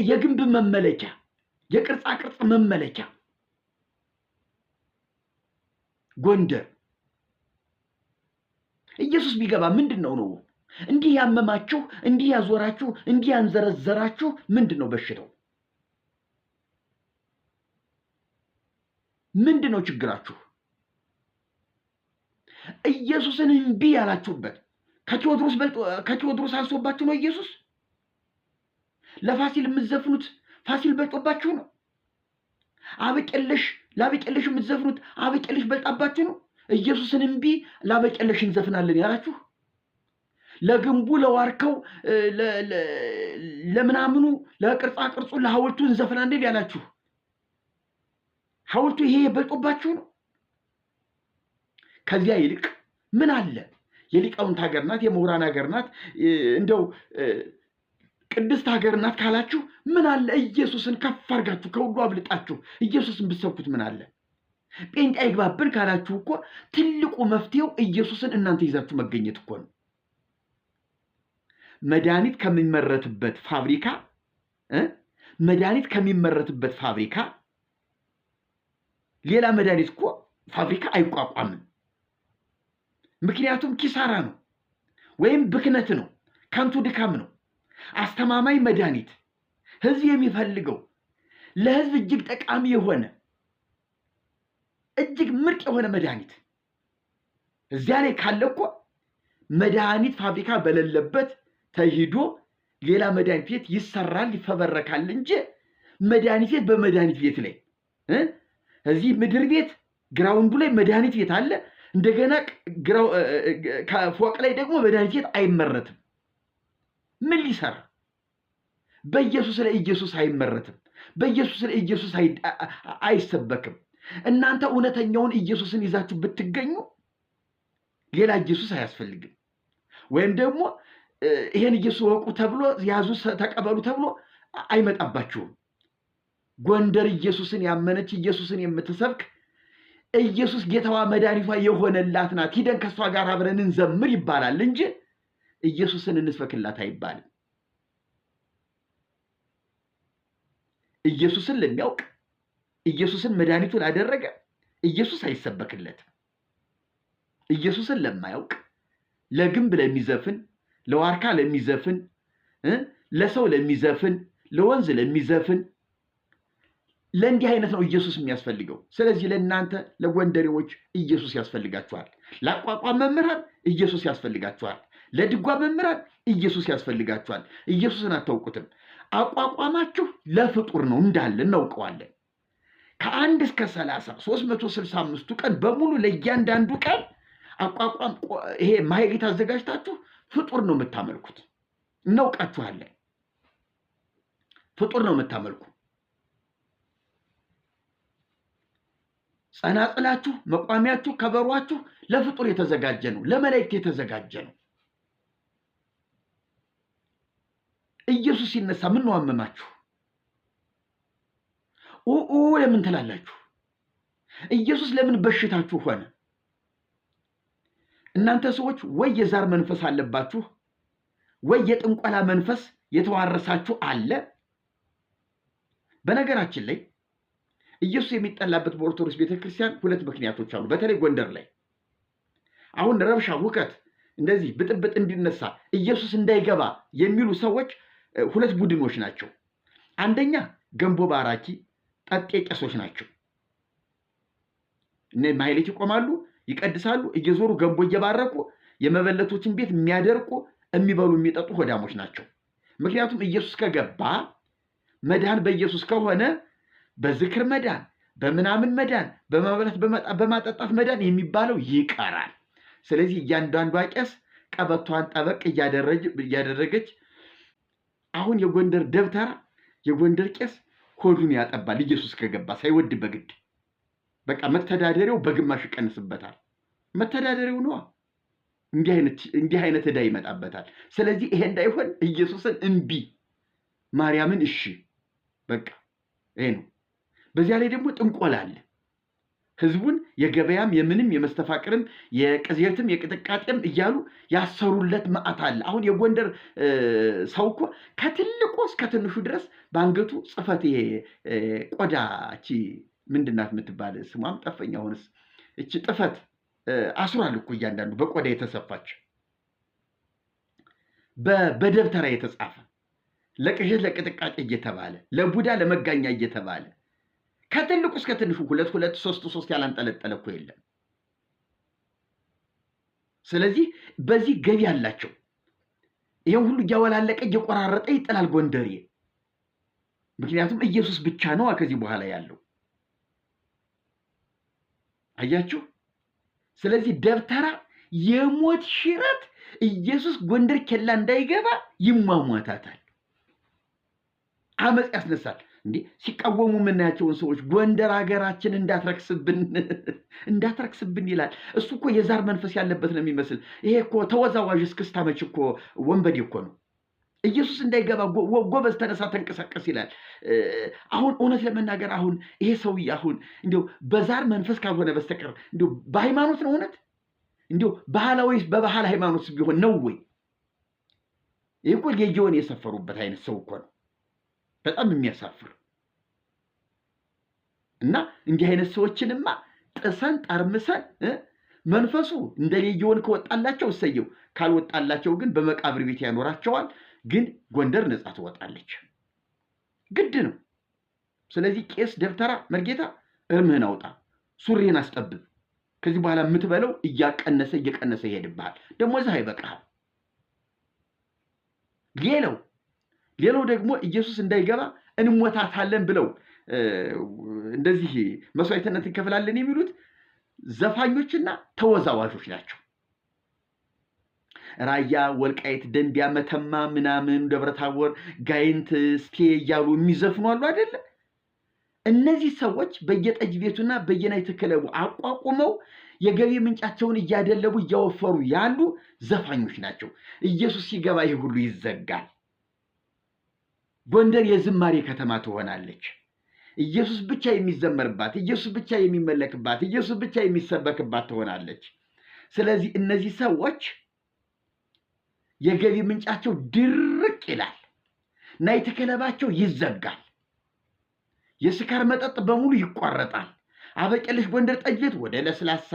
የግንብ መመለኪያ፣ የቅርጻ ቅርጽ መመለኪያ ጎንደር ኢየሱስ ቢገባ ምንድነው ነው እንዲህ ያመማችሁ፣ እንዲህ ያዞራችሁ፣ እንዲህ ያንዘረዘራችሁ ምንድነው በሽታው? ምንድነው ችግራችሁ? ኢየሱስን እምቢ ያላችሁበት ከቴዎድሮስ አንሶባችሁ ነው ኢየሱስ? ለፋሲል የምትዘፍኑት ፋሲል በልጦባችሁ ነው? ለአበቄለሽ የምትዘፍኑት አበቄለሽ በልጣባችሁ ነው? ኢየሱስን እምቢ ለአበቄለሽ እንዘፍናለን ያላችሁ፣ ለግንቡ ለዋርከው ለምናምኑ ለቅርጻ ቅርጹ ለሐውልቱ እንዘፍናለን ያላችሁ፣ ሐውልቱ ይሄ በልጦባችሁ ነው? ከዚያ ይልቅ ምን አለ? የሊቃውንት ሀገር ናት፣ የምሁራን ሀገር ናት፣ እንደው ቅድስት ሀገር ናት ካላችሁ ምን አለ? ኢየሱስን ከፍ አድርጋችሁ ከሁሉ አብልጣችሁ ኢየሱስን ብትሰብኩት ምን አለ? ጴንጤ አይግባብን ካላችሁ እኮ ትልቁ መፍትሄው ኢየሱስን እናንተ ይዛችሁ መገኘት እኮ ነው። መድኃኒት ከሚመረትበት ፋብሪካ ሌላ መድኃኒት እኮ ፋብሪካ አይቋቋምም። ምክንያቱም ኪሳራ ነው ወይም ብክነት ነው፣ ከንቱ ድካም ነው። አስተማማኝ መድኃኒት ህዝብ የሚፈልገው ለህዝብ እጅግ ጠቃሚ የሆነ እጅግ ምርጥ የሆነ መድኃኒት እዚያ ላይ ካለ እኮ መድኃኒት ፋብሪካ በሌለበት ተሂዶ ሌላ መድኃኒት ቤት ይሰራል ይፈበረካል እንጂ መድኃኒት ቤት በመድኃኒት ቤት ላይ እዚህ ምድር ቤት ግራውንዱ ላይ መድኃኒት ቤት አለ። እንደገና ከፎቅ ላይ ደግሞ መድኃኒት ቤት አይመረትም። ምን ሊሰራ? በኢየሱስ ላይ ኢየሱስ አይመረትም። በኢየሱስ ላይ ኢየሱስ አይሰበክም። እናንተ እውነተኛውን ኢየሱስን ይዛችሁ ብትገኙ ሌላ ኢየሱስ አያስፈልግም። ወይም ደግሞ ይሄን ኢየሱስ ወቁ ተብሎ ያዙ ተቀበሉ ተብሎ አይመጣባችሁም። ጎንደር ኢየሱስን ያመነች ኢየሱስን የምትሰብክ ኢየሱስ ጌታዋ መድኃኒቷ የሆነላት ናት፣ ሂደን ከሷ ጋር አብረን እንዘምር ይባላል እንጂ ኢየሱስን እንስበክላት አይባልም። ኢየሱስን ለሚያውቅ ኢየሱስን መድኃኒቱ ላደረገ ኢየሱስ አይሰበክለትም። ኢየሱስን ለማያውቅ ለግንብ ለሚዘፍን፣ ለዋርካ ለሚዘፍን፣ ለሰው ለሚዘፍን፣ ለወንዝ ለሚዘፍን ለእንዲህ አይነት ነው ኢየሱስ የሚያስፈልገው። ስለዚህ ለእናንተ ለጎንደሬዎች ኢየሱስ ያስፈልጋችኋል። ለአቋቋም መምህራን ኢየሱስ ያስፈልጋችኋል። ለድጓ መምህራን ኢየሱስ ያስፈልጋችኋል። ኢየሱስን አታውቁትም። አቋቋማችሁ ለፍጡር ነው እንዳለ እናውቀዋለን። ከ1 እስከ 30 365ቱ ቀን በሙሉ ለእያንዳንዱ ቀን አቋቋም ይሄ ማህሌት አዘጋጅታችሁ ፍጡር ነው የምታመልኩት። እናውቃችኋለን። ፍጡር ነው የምታመልኩ። ጸናጽላችሁ፣ መቋሚያችሁ፣ ከበሯችሁ ለፍጡር የተዘጋጀ ነው፣ ለመላእክት የተዘጋጀ ነው። ኢየሱስ ሲነሳ ምን ነው አመማችሁ? ለምን ትላላችሁ? ኢየሱስ ለምን በሽታችሁ ሆነ? እናንተ ሰዎች ወይ የዛር መንፈስ አለባችሁ ወይ የጥንቆላ መንፈስ የተዋረሳችሁ አለ። በነገራችን ላይ ኢየሱስ የሚጠላበት በኦርቶዶክስ ቤተክርስቲያን 2 ምክንያቶች አሉ። በተለይ ጎንደር ላይ አሁን ረብሻ፣ ሁከት፣ እንደዚህ ብጥብጥ እንዲነሳ ኢየሱስ እንዳይገባ የሚሉ ሰዎች 2 ቡድኖች ናቸው። አንደኛ ገንቦ ባራኪ ጠጤ ቄሶች ናቸው። ማህሌት ይቆማሉ፣ ይቀድሳሉ፣ እየዞሩ ገንቦ እየባረኩ የመበለቶችን ቤት የሚያደርቁ የሚበሉ የሚጠጡ ሆዳሞች ናቸው። ምክንያቱም ኢየሱስ ከገባ መዳን በኢየሱስ ከሆነ በዝክር መዳን፣ በምናምን መዳን፣ በማበላት በማጠጣት መዳን የሚባለው ይቀራል። ስለዚህ እያንዳንዷ ቄስ ቀበቷን ጠበቅ እያደረገች አሁን የጎንደር ደብተራ የጎንደር ቄስ ሆዱን ያጠባል። ኢየሱስ ከገባ ሳይወድ በግድ በቃ መተዳደሪያው በግማሽ ይቀንስበታል። መተዳደሪያው ነው። እንዲህ አይነት ዕዳ ይመጣበታል። ስለዚህ ይሄ እንዳይሆን ኢየሱስን እምቢ፣ ማርያምን እሺ፣ በቃ ይሄ ነው። በዚያ ላይ ደግሞ ጥንቆላ አለ። ህዝቡን የገበያም የምንም የመስተፋቅርም የቅዜትም የቅጥቃጤም እያሉ ያሰሩለት መዓት አለ። አሁን የጎንደር ሰው እኮ ከትልቁ እስከ ትንሹ ድረስ በአንገቱ ጽፈት ቆዳ እቺ ምንድናት የምትባል ስሟም ጠፈኝ። አሁንስ እቺ ጥፈት አስሯል እኮ እያንዳንዱ በቆዳ የተሰፋች በደብተራ የተጻፈ ለቅዠት ለቅጥቃጤ እየተባለ ለቡዳ ለመጋኛ እየተባለ ከትልቁ እስከ ትንሹ 2 2 3 3 ያላንጠለጠለ እኮ የለም። ስለዚህ በዚህ ገቢ አላቸው። ይሄን ሁሉ እያወላለቀ እየቆራረጠ ይጥላል ጎንደሬ። ምክንያቱም ኢየሱስ ብቻ ነው ከዚህ በኋላ ያለው። አያችሁ። ስለዚህ ደብተራ የሞት ሽረት ኢየሱስ ጎንደር ኬላ እንዳይገባ ይሟሟታታል፣ አመጽ ያስነሳል። እንዴ ሲቃወሙ የምናያቸውን ሰዎች ጎንደር ሀገራችን እንዳትረክስብን ይላል። እሱ እኮ የዛር መንፈስ ያለበት ነው የሚመስል። ይሄ እኮ ተወዛዋዥ እስክስታ መች እኮ ወንበዴ እኮ ነው። ኢየሱስ እንዳይገባ ጎበዝ ተነሳ ተንቀሳቀስ ይላል። አሁን እውነት ለመናገር አሁን ይሄ ሰውዬ አሁን እንዲያው በዛር መንፈስ ካልሆነ በስተቀር እንዲያው በሃይማኖት ነው እውነት እንዲያው ባህላዊ በባህል ሃይማኖት ቢሆን ነው ወይ? ይሄ እኮ ሌጊዮን የሰፈሩበት አይነት ሰው እኮ ነው። በጣም የሚያሳፍር እና እንዲህ አይነት ሰዎችንማ ጥሰን ጠርምሰን መንፈሱ እንደ ሌጊዮን ከወጣላቸው እሰየው፣ ካልወጣላቸው ግን በመቃብር ቤት ያኖራቸዋል። ግን ጎንደር ነጻ ትወጣለች፣ ግድ ነው። ስለዚህ ቄስ ደብተራ መርጌታ እርምህን አውጣ፣ ሱሪህን አስጠብብ። ከዚህ በኋላ የምትበለው እየቀነሰ ይሄድብሃል። ደግሞ እዛ አይበቃሃል። ሌላው ደግሞ ኢየሱስ እንዳይገባ እንሞታታለን ብለው እንደዚህ መስዋዕትነት እንከፍላለን የሚሉት ዘፋኞችና ተወዛዋዦች ናቸው። ራያ፣ ወልቃይት፣ ደንቢያ፣ መተማ ምናምን ደብረታቦር፣ ጋይንት፣ እስቴ እያሉ የሚዘፍኑ አሉ አይደለ? እነዚህ ሰዎች በየጠጅ ቤቱና በየናይት ክለቡ አቋቁመው የገቢ ምንጫቸውን እያደለቡ እያወፈሩ ያሉ ዘፋኞች ናቸው። ኢየሱስ ሲገባ ይህ ሁሉ ይዘጋል። ጎንደር የዝማሬ ከተማ ትሆናለች። ኢየሱስ ብቻ የሚዘመርባት፣ ኢየሱስ ብቻ የሚመለክባት፣ ኢየሱስ ብቻ የሚሰበክባት ትሆናለች። ስለዚህ እነዚህ ሰዎች የገቢ ምንጫቸው ድርቅ ይላል፣ ናይት ክለባቸው ይዘጋል፣ የስካር መጠጥ በሙሉ ይቋረጣል። አበቀለሽ ጎንደር ጠጅ ቤት ወደ ለስላሳ፣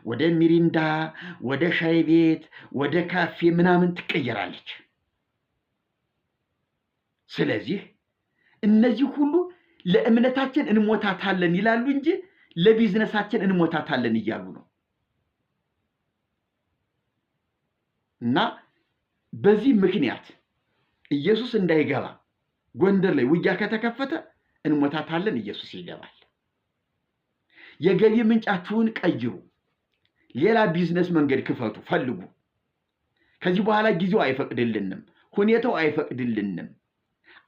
ወደ ሚሪንዳ፣ ወደ ሻይ ቤት፣ ወደ ካፌ ምናምን ትቀየራለች። ስለዚህ እነዚህ ሁሉ ለእምነታችን እንሞታታለን ይላሉ እንጂ ለቢዝነሳችን እንሞታታለን እያሉ ነው። እና በዚህ ምክንያት ኢየሱስ እንዳይገባ ጎንደር ላይ ውጊያ ከተከፈተ እንሞታታለን፣ ኢየሱስ ይገባል። የገቢ ምንጫችሁን ቀይሩ፣ ሌላ ቢዝነስ መንገድ ክፈቱ፣ ፈልጉ። ከዚህ በኋላ ጊዜው አይፈቅድልንም፣ ሁኔታው አይፈቅድልንም።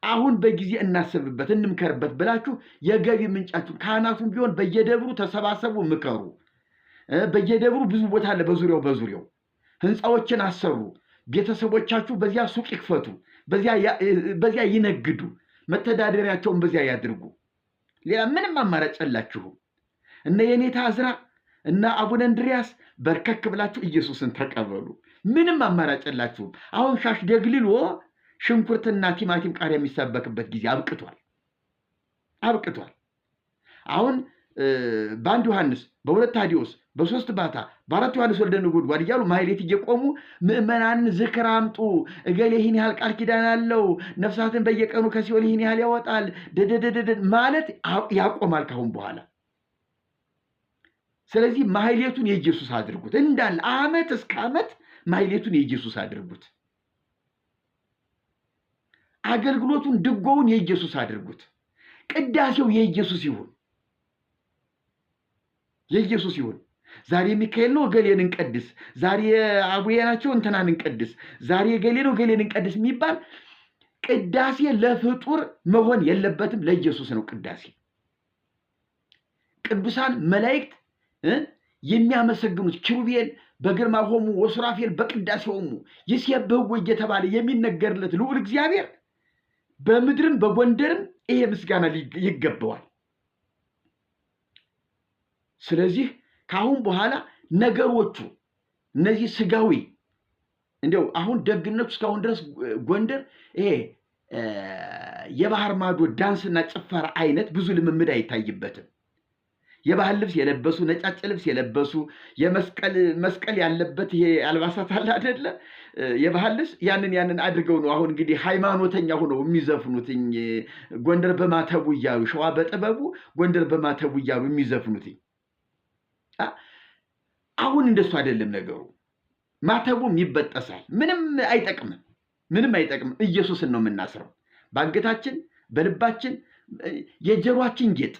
አሁን በጊዜ እናስብበት፣ እንምከርበት ብላችሁ የገቢ ምንጫችሁን ካህናቱን ቢሆን በየደብሩ ተሰባሰቡ፣ ምከሩ። በየደብሩ ብዙ ቦታ አለ፣ በዙሪያው ህንፃዎችን አሰሩ። ቤተሰቦቻችሁ በዚያ ሱቅ ይክፈቱ፣ በዚያ ይነግዱ፣ መተዳደሪያቸውን በዚያ ያድርጉ። ሌላ ምንም አማራጭ የላችሁም። እነ የኔታ ዕዝራ እና አቡነ እንድሪያስ በርከክ ብላችሁ ኢየሱስን ተቀበሉ። ምንም አማራጭ የላችሁም። አሁን ሻሽ ደግልሎ ሽንኩርትና ቲማቲም ቃሪያ የሚሰበክበት ጊዜ አብቅቷል። አሁን በአንድ ዮሐንስ፣ በሁለት ታዲዮስ፣ በሶስት ባታ፣ በአራት ዮሐንስ ወልደ ነጎድጓድ እያሉ ማህሌት እየቆሙ ምዕመናንን ዝክር አምጡ፣ እገሌ ይህን ያህል ቃል ኪዳን አለው፣ ነፍሳትን በየቀኑ ከሲኦል ይህን ያህል ያወጣል ማለት ያቆማል ካሁን በኋላ። ስለዚህ ማህሌቱን የኢየሱስ አድርጉት፣ እንዳለ ዓመት እስከ ዓመት ማህሌቱን የኢየሱስ አድርጉት። አገልግሎቱን ድጎውን የኢየሱስ አድርጉት። ቅዳሴው የኢየሱስ ይሁን። ዛሬ ሚካኤል ነው ገሌን እንቀድስ፣ ዛሬ አቡዬ ናቸው እንትናን እንቀድስ፣ ዛሬ ገሌ ነው ገሌን እንቀድስ የሚባል ቅዳሴ ለፍጡር መሆን የለበትም፣ ለኢየሱስ ነው ቅዳሴ። ቅዱሳን መላእክት የሚያመሰግኑት ኪሩቤል በግርማ ሆሙ ወሱራፌል በቅዳሴ ሆሙ ይሴብሕዎ እየተባለ የሚነገርለት ልዑል እግዚአብሔር በምድርም በጎንደርም ይሄ ምስጋና ይገባዋል። ስለዚህ ካሁን በኋላ ነገሮቹ እነዚህ ስጋዊ እንደው አሁን ደግነቱ እስካሁን ድረስ ጎንደር ይሄ የባህር ማዶ ዳንስና ጭፈራ አይነት ብዙ ልምምድ አይታይበትም። የባህል ልብስ የለበሱ ነጫጭ ልብስ የለበሱ መስቀል ያለበት ይሄ አልባሳት አለ አይደለ? የባህል ልብስ ያንን አድርገው ነው አሁን እንግዲህ ሃይማኖተኛ ሆነው የሚዘፍኑት። ጎንደር በማተቡ እያሉ ሸዋ በጥበቡ ጎንደር በማተቡ እያሉ የሚዘፍኑት። አሁን እንደሱ አይደለም ነገሩ። ማተቡም ይበጠሳል። ምንም አይጠቅምም፣ ምንም አይጠቅምም። ኢየሱስን ነው የምናስረው በአንገታችን፣ በልባችን፣ የጀሯችን ጌጥ፣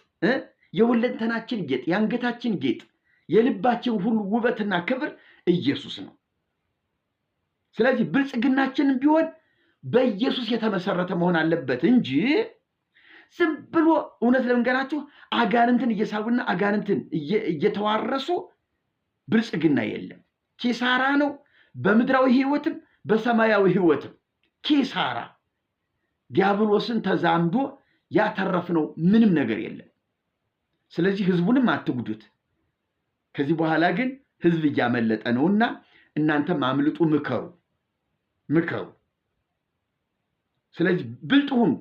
የሁለንተናችን ጌጥ፣ የአንገታችን ጌጥ፣ የልባችን ሁሉ ውበትና ክብር ኢየሱስ ነው። ስለዚህ ብልጽግናችንም ቢሆን በኢየሱስ የተመሰረተ መሆን አለበት እንጂ ዝም ብሎ እውነት ለመንገራችሁ አጋንንትን እየሳቡና አጋንንትን እየተዋረሱ ብልጽግና የለም። ኪሳራ ነው። በምድራዊ ህይወትም በሰማያዊ ህይወትም ኪሳራ። ዲያብሎስን ተዛምዶ ያተረፍነው ምንም ነገር የለም። ስለዚህ ህዝቡንም አትጉዱት። ከዚህ በኋላ ግን ህዝብ እያመለጠ ነውና እናንተም አምልጡ፣ ምከሩ። ስለዚህ ብልጥ ሁኑ።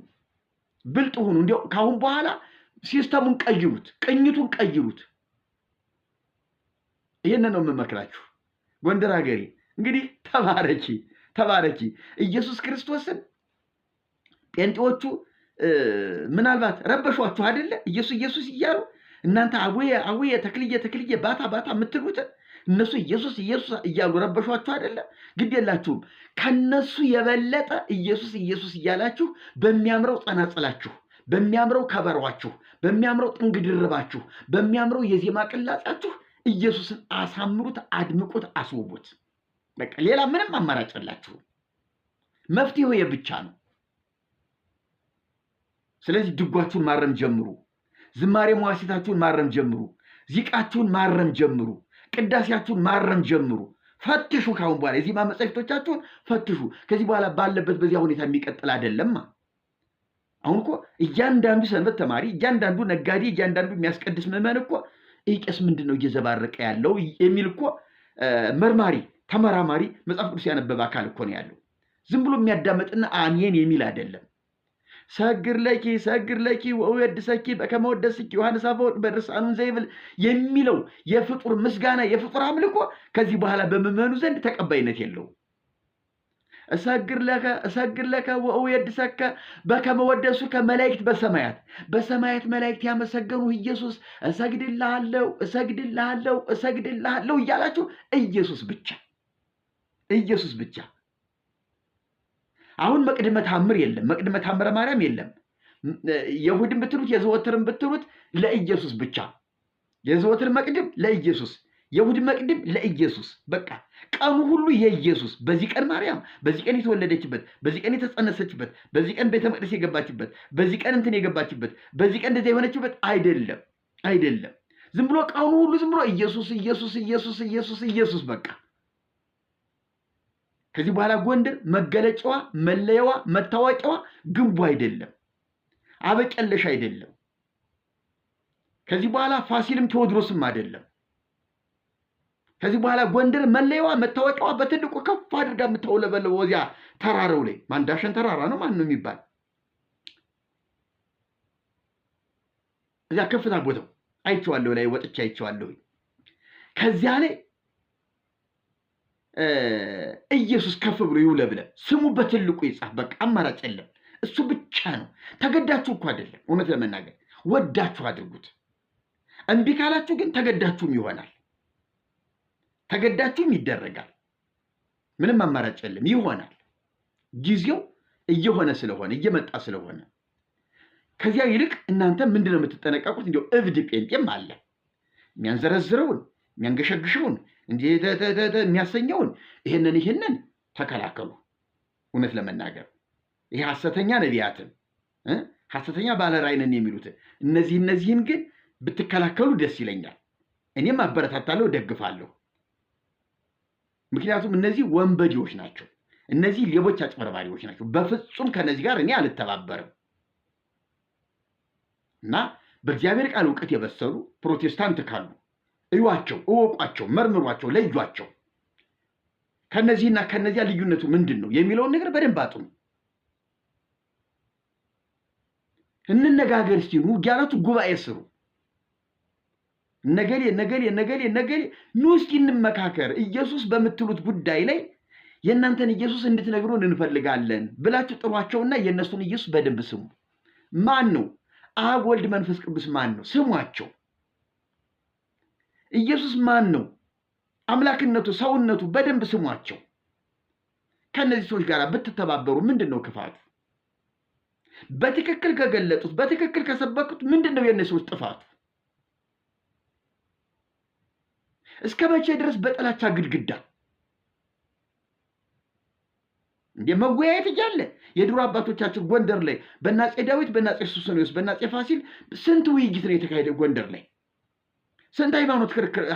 እንዲያው ካሁን በኋላ ሲስተሙን ቀይሩት፣ ቅኝቱን ቀይሩት። ይህን ነው የምመክራችሁ። ጎንደር ሀገሬ እንግዲህ ተባረኪ። ኢየሱስ ክርስቶስን ጴንጤዎቹ ምናልባት ረበሿችሁ አይደለ? ኢየሱስ እያሉ እናንተ አቡዬ ተክልዬ ባታ የምትሉትን እነሱ ኢየሱስ እያሉ ረበሿችሁ አይደለ? ግድ የላችሁም። ከነሱ የበለጠ ኢየሱስ እያላችሁ በሚያምረው ጸናጽላችሁ፣ በሚያምረው ከበሯችሁ፣ በሚያምረው ጥንግ ድርባችሁ፣ በሚያምረው የዜማ ቅላጻችሁ ኢየሱስን አሳምሩት፣ አድምቁት፣ አስውቡት። በቃ ሌላ ምንም አማራጭ የላችሁም። መፍትሄው የብቻ ነው። ስለዚህ ድጓችሁን ማረም ጀምሩ። ዝማሬ መዋሲታችሁን ማረም ጀምሩ። ዚቃችሁን ማረም ጀምሩ። ቅዳሴያችሁን ማረም ጀምሩ። ፈትሹ። ካሁን በኋላ የዜማ መጻሕፍቶቻችሁን ፈትሹ። ከዚህ በኋላ ባለበት በዚያ ሁኔታ የሚቀጥል አይደለም። አሁን እኮ እያንዳንዱ ሰንበት ተማሪ፣ እያንዳንዱ ነጋዴ፣ እያንዳንዱ የሚያስቀድስ ምዕመን እኮ ይህ ቄስ ምንድን ነው እየዘባረቀ ያለው የሚል እኮ መርማሪ፣ ተመራማሪ፣ መጽሐፍ ቅዱስ ያነበበ አካል እኮ ነው ያለው። ዝም ብሎ የሚያዳምጥና አሜን የሚል አይደለም። ሰግር ለኪ ወወድሰኪ በከመ ወደስኪ ዮሐንስ አፈወርቅ በድርሳኑ ዘይብል የሚለው የፍጡር ምስጋና፣ የፍጡር አምልኮ ከዚህ በኋላ በምዕመኑ ዘንድ ተቀባይነት የለውም። እሰግር ለከ ወወድሰከ በከመ ወደሱከ መላእክት በሰማያት መላእክት ያመሰገኑ ኢየሱስ እሰግድልሃለሁ እያላችሁ ኢየሱስ ብቻ። አሁን መቅድመ ተአምር የለም፣ መቅድመ ተአምረ ማርያም የለም። የእሑድን ብትሉት የዘወትርን ብትሉት ለኢየሱስ ብቻ። የዘወትር መቅድም ለኢየሱስ፣ የእሑድ መቅድም ለኢየሱስ። በቃ ቀኑ ሁሉ የኢየሱስ። በዚህ ቀን ማርያም፣ በዚህ ቀን የተወለደችበት፣ በዚህ ቀን የተጸነሰችበት፣ በዚህ ቀን ቤተ መቅደስ የገባችበት፣ በዚህ ቀን እንትን የገባችበት፣ በዚህ ቀን እንደዚያ የሆነችበት አይደለም። ዝም ብሎ ቀኑ ሁሉ ዝም ብሎ ኢየሱስ በቃ። ከዚህ በኋላ ጎንደር መገለጫዋ፣ መለያዋ፣ መታወቂያዋ ግንቡ አይደለም፣ አበቀለሽ አይደለም። ከዚህ በኋላ ፋሲልም ቴዎድሮስም አይደለም። ከዚህ በኋላ ጎንደር መለያዋ፣ መታወቂያዋ በትልቁ ከፍ አድርጋ የምታውለበለበው ወዚያ ተራራው ላይ ማንዳሸን ተራራ ነው ማን ነው የሚባል እዚያ ከፍታ ቦታው አይቼዋለሁ፣ ላይ ወጥቼ አይቼዋለሁ። ከዚያ ላይ ኢየሱስ ከፍ ብሎ ይውለብለብ፣ ስሙ በትልቁ ይጻፍ። በቃ አማራጭ የለም፣ እሱ ብቻ ነው። ተገዳችሁ እኮ አይደለም፣ እውነት ለመናገር ወዳችሁ አድርጉት። እምቢ ካላችሁ ግን ተገዳችሁም ይሆናል፣ ተገዳችሁም ይደረጋል። ምንም አማራጭ የለም፣ ይሆናል። ጊዜው እየሆነ ስለሆነ እየመጣ ስለሆነ ከዚያ ይልቅ እናንተ ምንድነው የምትጠነቀቁት? እንዲያው እብድ ጴንጤም አለ የሚያንዘረዝረውን የሚያንገሸግሸውን እንዲህ የሚያሰኘውን ይህንን ተከላከሉ። እውነት ለመናገር ይሄ ሐሰተኛ ነቢያትን ሐሰተኛ ባለራዕይን የሚሉትን እነዚህን ግን ብትከላከሉ ደስ ይለኛል። እኔም አበረታታለሁ፣ ደግፋለሁ። ምክንያቱም እነዚህ ወንበዴዎች ናቸው፣ እነዚህ ሌቦች፣ አጭበርባሪዎች ናቸው። በፍጹም ከነዚህ ጋር እኔ አልተባበርም። እና በእግዚአብሔር ቃል እውቀት የበሰሉ ፕሮቴስታንት ካሉ እዩዋቸው፣ እወቋቸው፣ መርምሯቸው፣ ለዩዋቸው። ከነዚህና ከነዚያ ልዩነቱ ምንድን ነው የሚለውን ነገር በደንብ አጥኑ። እንነጋገር እስቲ፣ ኑ ያላችሁ ጉባኤ ስሩ። ነገሌ ኑ እስቲ እንመካከር። ኢየሱስ በምትሉት ጉዳይ ላይ የእናንተን ኢየሱስ እንድትነግሩን እንፈልጋለን ብላችሁ ጥሯቸውና የእነሱን ኢየሱስ በደንብ ስሙ። ማን ነው? አብ፣ ወልድ፣ መንፈስ ቅዱስ ማን ነው? ስሟቸው። ኢየሱስ ማን ነው? አምላክነቱ ሰውነቱ በደንብ ስሟቸው። ከነዚህ ሰዎች ጋር ብትተባበሩ ምንድነው ክፋቱ? በትክክል ከገለጡት በትክክል ከሰበኩት ምንድነው የነሱስ ጥፋቱ? እስከ መቼ ድረስ በጥላቻ ግድግዳ እንደ መወያየት እያለ የድሮ አባቶቻችን ጎንደር ላይ በአፄ ዳዊት በአፄ ሱስንዮስ በአፄ ፋሲል ስንት ውይይት ነው የተካሄደ? ጎንደር ላይ ስንት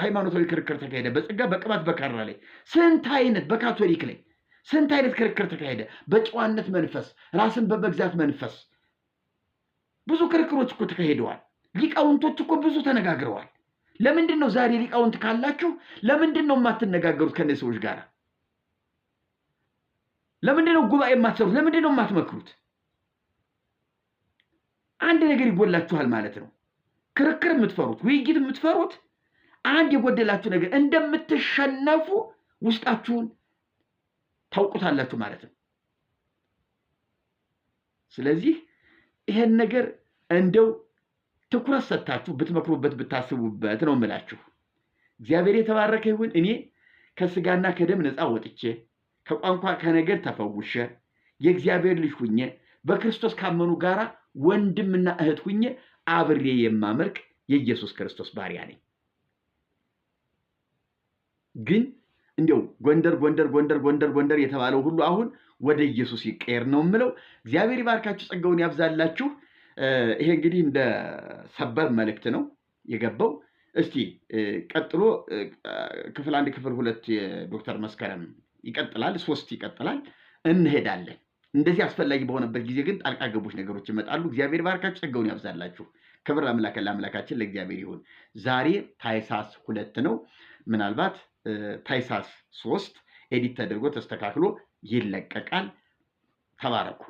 ሃይማኖታዊ ክርክር ተካሄደ? በጸጋ በቅባት በካራ ላይ ስንት አይነት፣ በካቶሊክ ላይ ስንት አይነት ክርክር ተካሄደ? በጨዋነት መንፈስ ራስን በመግዛት መንፈስ ብዙ ክርክሮች እኮ ተካሄደዋል። ሊቃውንቶች እኮ ብዙ ተነጋግረዋል። ለምንድን ነው ዛሬ ሊቃውንት ካላችሁ ለምንድን ነው የማትነጋገሩት ከነዚህ ሰዎች ጋር? ለምንድን ነው ጉባኤ የማትሰሩት? ለምንድን ነው የማትመክሩት? አንድ ነገር ይጎላችኋል ማለት ነው። ክርክር የምትፈሩት፣ ውይይት የምትፈሩት አንድ የጎደላችሁ ነገር እንደምትሸነፉ ውስጣችሁን ታውቁታላችሁ ማለት ነው። ስለዚህ ይሄን ነገር እንደው ትኩረት ሰጥታችሁ ብትመክሩበት ብታስቡበት ነው የምላችሁ። እግዚአብሔር የተባረከ ይሁን። እኔ ከስጋና ከደም ነፃ ወጥቼ ከቋንቋ ከነገር ተፈውሼ የእግዚአብሔር ልጅ ሁኜ በክርስቶስ ካመኑ ጋራ ወንድምና እህት ሁኜ አብሬ የማመልክ የኢየሱስ ክርስቶስ ባሪያ ነኝ። ግን እንደው ጎንደር የተባለው ሁሉ አሁን ወደ ኢየሱስ ይቀየር ነው የምለው። እግዚአብሔር ይባርካችሁ፣ ጸጋውን ያብዛላችሁ። ይሄ እንግዲህ እንደ ሰበር መልእክት ነው የገባው። እስቲ ቀጥሎ ክፍል 1 ክፍል 2 የዶክተር መስከረም ይቀጥላል፣ 3 ይቀጥላል፣ እንሄዳለን። እንደዚህ አስፈላጊ በሆነበት ጊዜ ግን ጣልቃ ገቦች ነገሮች ይመጣሉ። እግዚአብሔር ይባርካችሁ፣ ጸጋውን ያብዛላችሁ። ክብር ለአምላካችን ለእግዚአብሔር ይሁን። ዛሬ ታኅሳስ 2 ነው። ምናልባት ታኅሳስ 3 ኤዲት ተደርጎ ተስተካክሎ ይለቀቃል። ተባረኩ።